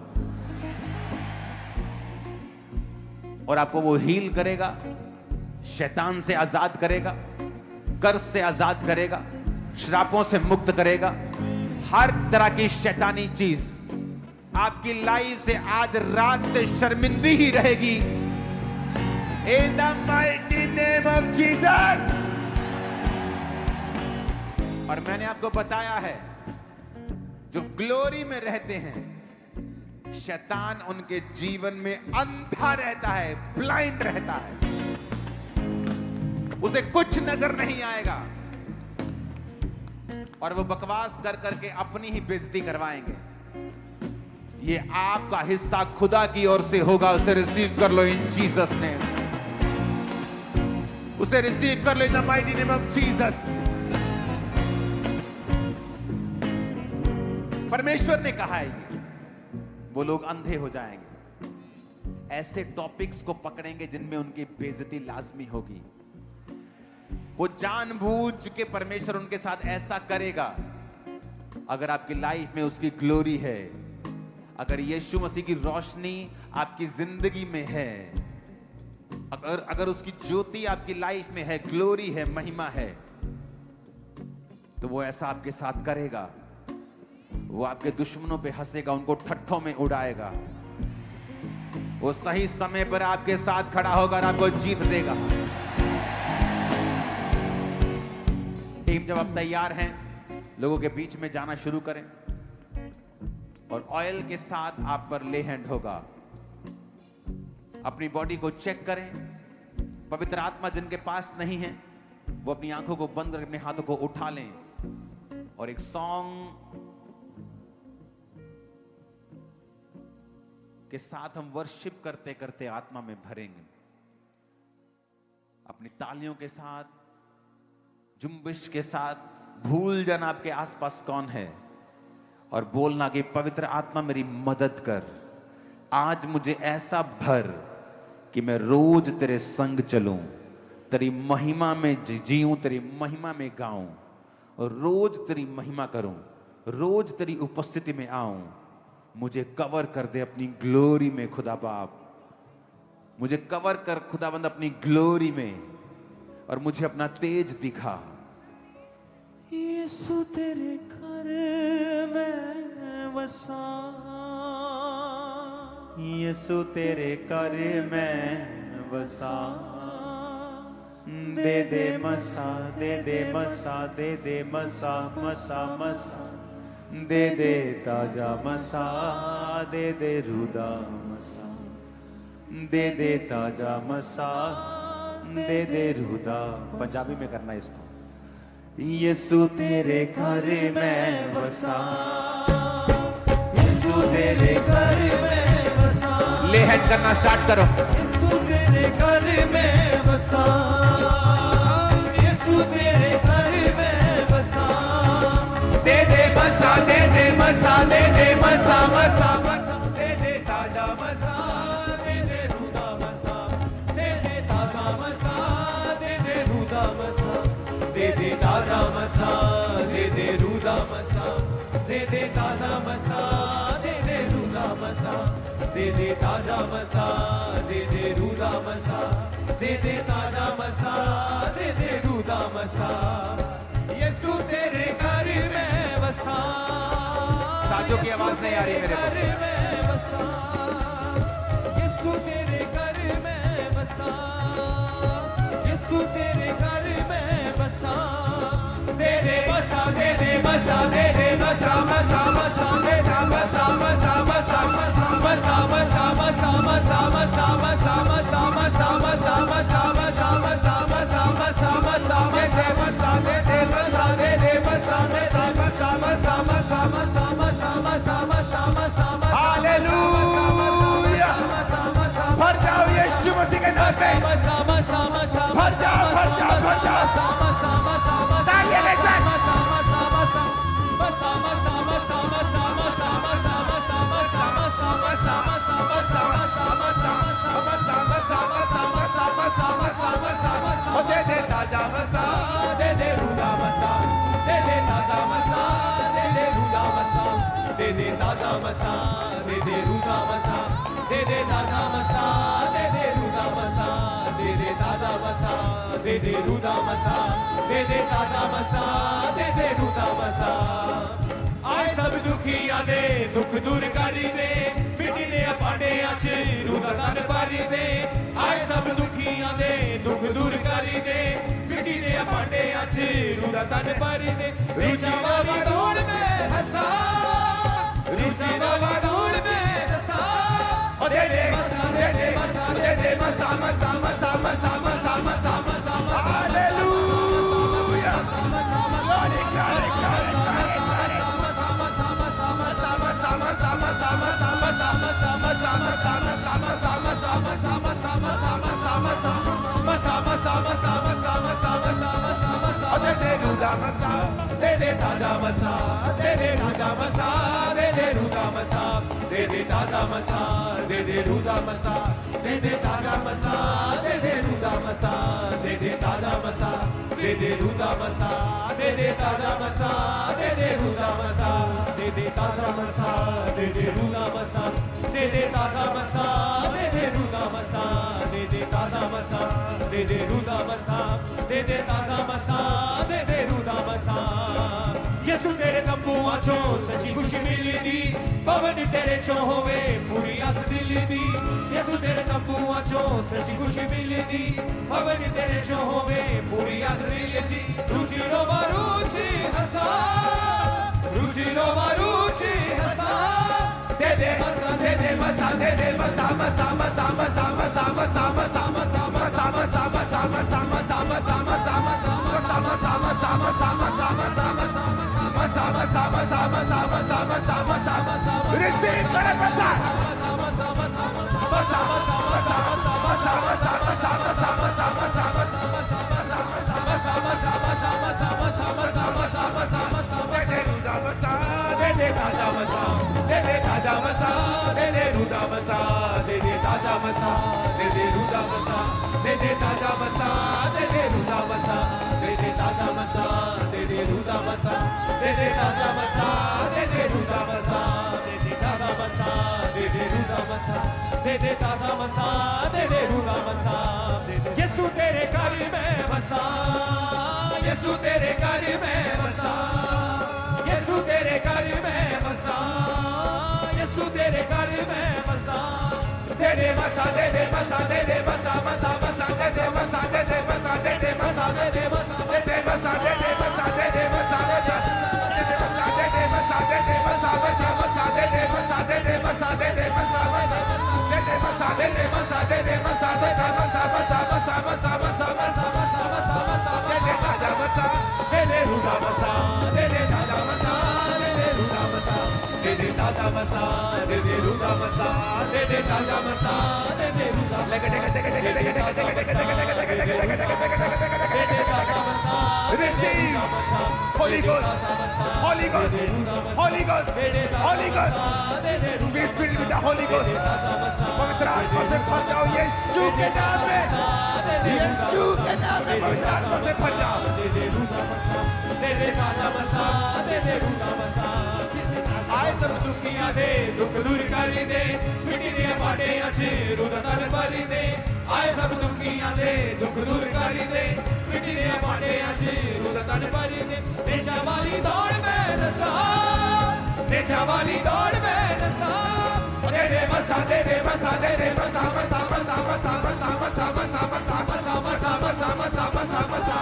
और आपको वो हील करेगा, शैतान से आजाद करेगा, कर्ज से आजाद करेगा, श्रापों से मुक्त करेगा। हर तरह की शैतानी चीज आपकी लाइफ से आज रात से शर्मिंदी ही रहेगी। In the mighty name of Jesus। और मैंने आपको बताया है, जो ग्लोरी में रहते हैं, शैतान उनके जीवन में अंधा रहता है, ब्लाइंड रहता है, उसे कुछ नजर नहीं आएगा, और वो बकवास कर करके अपनी ही बेइज्जती करवाएंगे। ये आपका हिस्सा खुदा की ओर से होगा, उसे रिसीव कर लो इन जीसस नेम, उसे रिसीव कर लो in the mighty name of Jesus. परमेश्वर ने कहा है वो लोग अंधे हो जाएंगे, ऐसे टॉपिक्स को पकड़ेंगे जिनमें उनकी बेइज्जती लाजमी होगी। वो जानबूझ के परमेश्वर उनके साथ ऐसा करेगा। अगर आपकी लाइफ में उसकी ग्लोरी है, अगर यीशु मसीह की रोशनी आपकी जिंदगी में है, अगर उसकी ज्योति आपकी लाइफ में है, ग्लोरी है, महिमा है, तो वो ऐसा आपके साथ करेगा। वो आपके दुश्मनों पे हंसेगा, उनको ठट्ठों में उड़ाएगा। वो सही समय पर आपके साथ खड़ा होगा और आपको जीत देगा। टीम, जब आप तैयार हैं, लोगों के बीच में जाना शुरू करें, और ऑयल के साथ आप पर ले हैंड होगा। अपनी बॉडी को चेक करें। पवित्र आत्मा जिनके पास नहीं है, वो अपनी आंखों को बंद करके अपने हाथों को उठा लें, और एक सॉन्ग के साथ हम वर्शिप करते करते आत्मा में भरेंगे। अपनी तालियों के साथ, जुम्बिश के साथ भूल जाना आपके आसपास कौन है और बोलना कि पवित्र आत्मा मेरी मदद कर, आज मुझे ऐसा भर कि मैं रोज तेरे संग चलूं, तेरी महिमा में जीऊं, तेरी महिमा में गाऊं और रोज तेरी महिमा करूं, रोज तेरी उपस्थिति में आऊं। मुझे कवर कर दे अपनी ग्लोरी में खुदा बाप, मुझे कवर कर खुदाबंद अपनी ग्लोरी में और मुझे अपना तेज दिखा। यीशु तेरे घर में बसा, यीशु तेरे घर में बसा, दे दे मसा, दे दे मसा, दे दे मसा, मसा मसा, दे दे ताजा मसा, दे दे रुदा मसा, दे दे ताजा मसा, दे दे रुदा। पंजाबी में करना इसको। यीशु तेरे घर में बसा, यीशु तेरे घर में बसा, ले हैंड करना स्टार्ट करो। यीशु तेरे घर में बसा, यीशु तेरे घर में बसा, दे दे मसा, दे दे मसा, दे दे मसा, मसा मसा, दे दे ताजा मसा, दे दे रुदा मसा, दे दे ताजा मसा, दे दे रुदा मसा, दे दे ताजा मसा, दे दे रुदा मसा, दे दे ताजा मसा, दे दे रुदा मसा, दे दे ताजा मसा, दे दे रुदा मसा, दे दे ताजा मसा, दे दे रुदा मसा। यीशु तेरे घर में बसा, साथियों की आवाज नहीं आ रही मेरे को। घर में बसा, यीशु तेरे घर में बसा, यीशु तेरे घर में बसा, दे दे बसा, दे दे बसा, दे दे बसा, मसा मसा, दे दे बसा, मसा मसा, मसा मसा, मसा मसा, मसा मसा, मसा मसा, मसा मसा, मसा मसा, मसा मसा, मसा मसा, मसा दे बसा, दे दे बसा, दे दे बसा, मसा मसा, मसा मसा, मसा मसा, मसा मसा, हालेलुया। भर जाओ यीशु मसीह के नाम से, मसा मसा, मसा भर जाओ, भर जाओ, भर जाओ। मसा मसा, मसा तालियां के साथ। मसा मसा, मसा मसा, मसा मसा, मसा मसा, मसा मसा, मसा मसा, मसा मसा, मसा मसा, मसा मसा, मसा मसा, मसा मसा, मसा मसा, मसा दे दे ताजा मसा, दे दे रुदा मसा, दे दे ताजा मसा, दे दे रुदा मसा, दे दे ताजा मसा, दे दे रुदा मसा, दे दे ताजा मसा, दे दे रुदा मसा, दे दे ताजा मसा, दे दे रुदा मसा, दे दे ताजा मसा, दे दे रुदा मसा। आए सब दुखियां दे दुख दूर करी दे, मिटी दे पांडियां च रुदा तन भरी दे। आए सब दुखियां दे दुख दूर करी दे, मिटी दे पांडियां च रुदा तन भरी दे। रुचि वाली दौड़ में हंसा, रुचि वाली दौड़ में हंसा, दे दे मसा, दे दे मसा, दे दे मसा, मसा मसा, मसा मसा, मसा मसा, मसा हालेलुया। Glory, glory, glory. दे दे रुदा मसा, दे दे ताजा मसा, दे दे राजा मसा, दे दे रुदा मसा, दे दे ताजा मसा, दे दे रुदा मसा, दे दे ताजा मसा, दे दे रुदा मसा, दे दे ताजा मसा, दे दे रुदा मसा, दे दे ताजा मसा, दे दे रुदा मसा, दे दे ताजा मसा, दे दे रुदा मसा, दे दे ताजा मसा, दे दे रुदा मसा, दे दे ताजा मसा, दे दे रुदा मसा, दे दे ताजा मसा, दे दे रुदा मसा। यसु तेरे तंबुआ चों सच्ची खुशी मिली दी, पवन तेरे चों होवे पूरी आस दिल दी। यसु तेरे तंबुआ चों सच्ची खुशी मिली दी, पवन तेरे चों होवे पूरी आस दिल जी। रुचि रोवा रुचि हंसा, रुचि रोवा रुचि हंसा, दे दे मसा, दे दे मसा, दे दे मसा, मसा मसा, मसा मसा, मसा मसा, मसा मसा, मसा मसा, मसा मसा, मसा मसा, मसा मसा, मसा मसा, मसा मसा, मसा मसा, मसा मसा, मसा मसा, मसा मसा, मसा मसा, Receive, मसा मसा, मसा यीशु तेरे घर में बसा, यीशु तेरे घर में बसा, यीशु तेरे घर में बसा, यीशु तेरे घर में बसा, दे दे बसा, दे दे बसा, दे दे बसा, बसा बसा, दे दे बसा, दे दे बसा, दे दे बसा, दे दे बसा, दे दे बसा, दे दे बसा, दे दे बसा, दे दे बसा, दे दे बसा, दे दे बसा, बसा बसा, दे दे बसा, दे दे बसा, दे दे बसा, दे दे बसा, दे दे बसा, दे दे बसा, दे दे बसा, बसा बसा, बसा बसा, बसा बसा, बसा बसा, दे दे ताजा बसा, दे दे रूदा बसा, दे दे ताजा बसा, दे दे रूदा बसा, दे दे ताजा बसा, दे दे रूदा बसा, दे दे ताजा बसा, दे दे रूदा बसा, दे दे ताजा बसा, Receive Holy Ghost, Holy Ghost, Holy Ghost, Holy Ghost. Be filled with the Holy Ghost. पवित्र आत्मा से भर जाओ यीशु के नाम में, यीशु के नाम में पवित्र आत्मा से भर जाओ। आए सब दुखियां दे, दुख दूर कर दे, मिटी दे पाटे अच्छे रुदन भरी दे। आए सब दुखियां दे, दुख दूर कर दे, मिटी दे पाटे अच्छे रुदन भरी दे। नेचा वाली दौड़ में नसा, नेचा वाली दौड़ में नसा, दे दे बसा, दे दे बसा, दे दे बसा, बसा बसा बसा बसा बसा बसा बसा बसा बसा बसा बसा बसा बसा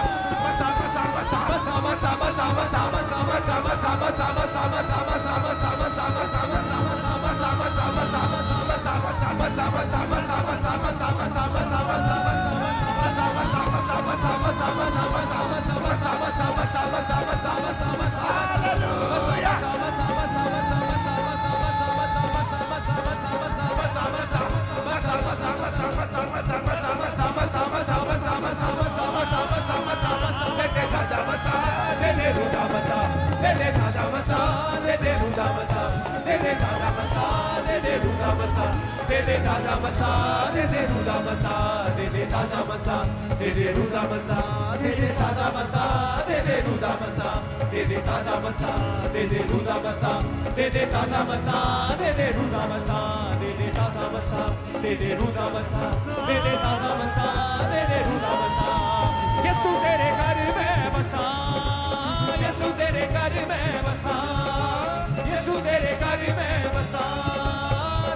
यीशु तेरे घर में बसा, यीशु तेरे घर में बसा, यीशु तेरे घर में बसा,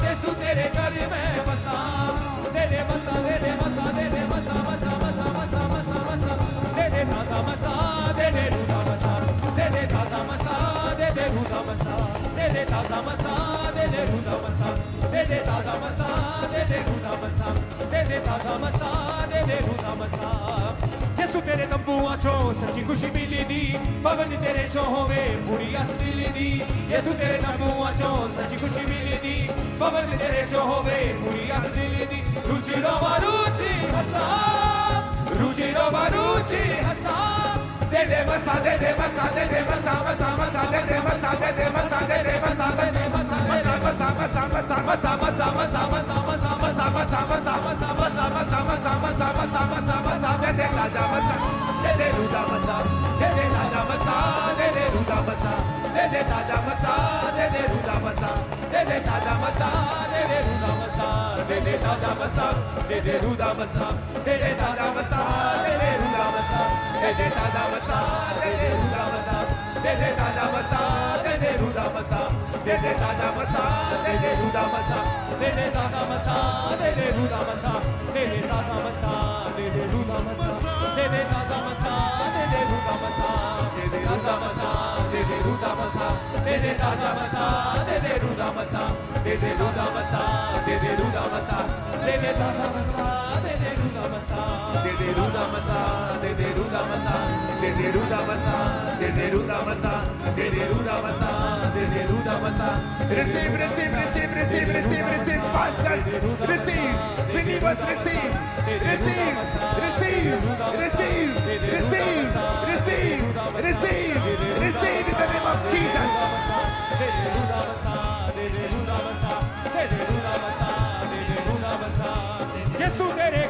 यीशु तेरे घर में बसा, दे दे बसा, दे दे बसा, दे दे बसा, बसा बसा बसा बसा बसा, दे दे ताजा बसा, दे दे रूदा बसा, दे दे ताजा बसा, दे दे रूदा बसा, दे दे ताजा बसा, दे दे रूदा बसा, दे दे ताजा बसा, दे दे रूदा बसा, दे दे ताजा बसा, दे दे रूदा बसा। यीशु तेरे तंबुआ चो सच्ची खुशी मिली दी, पवन तेरे चो होवे पूरी आस दिली दी। यीशु तेरे तंबुआ चो सच्ची खुशी मिली दी, पवन तेरे चो होवे पूरी आस दिली दी। रुचि रोवा रुचि हसा, रुचि रोवा रुचि हसा, दे दे बसा, दे दे बसा, दे दे बसा, बसा बसा, दे दे बसा, दे दे बसा, दे दे बसा, दे दे बसा, दे दे बसा, बसा बसा बसा बसा बसा बसा बसा बसा बसा बसा बसा बसा बसा बसा बसा बसा बसा बसा, दे दे ताजा बसा, दे दे रूदा बसा, दे दे ताजा बसा, दे दे रूदा बसा, दे दे ताजा बसा, दे दे रूदा बसा, दे दे ताजा बसा, दे दे रूदा बसा, दे दे ताजा बसा, दे दे रूदा बसा, दे दे ताजा बसा, दे दे रूदा बसा, दे दे ताजा बसा, दे दे रूदा बसा, दे दे ताजा बसा, दे दे रूदा बसा, दे दे ताजा बसा, दे दे रूदा बसा, दे दे ताजा बसा, दे दे रूदा बसा, दे दे ताजा बसा, दे दे रूदा बसा, दे दे ताजा बसा, दे दे रूदा बसा, दे दे ताजा बसा, दे दे रूदा बसा, दे दे ताजा बसा, दे दे रूदा बसा, दे दे रूदा बसा, दे दे रूदा बसा, दे दे ताजा बसा, दे दे रूदा बसा, दे दे रूदा बसा, दे दे रूदा बसा, दे दे रूदा बसा, de rudamasa, de rudamasa, de rudamasa. Receive, receive, receive, receive, receive, receive, pastors, receive, believers, receive, receive, receive, receive, receive, receive, receive, receive in the name of Jesus. Jesús eres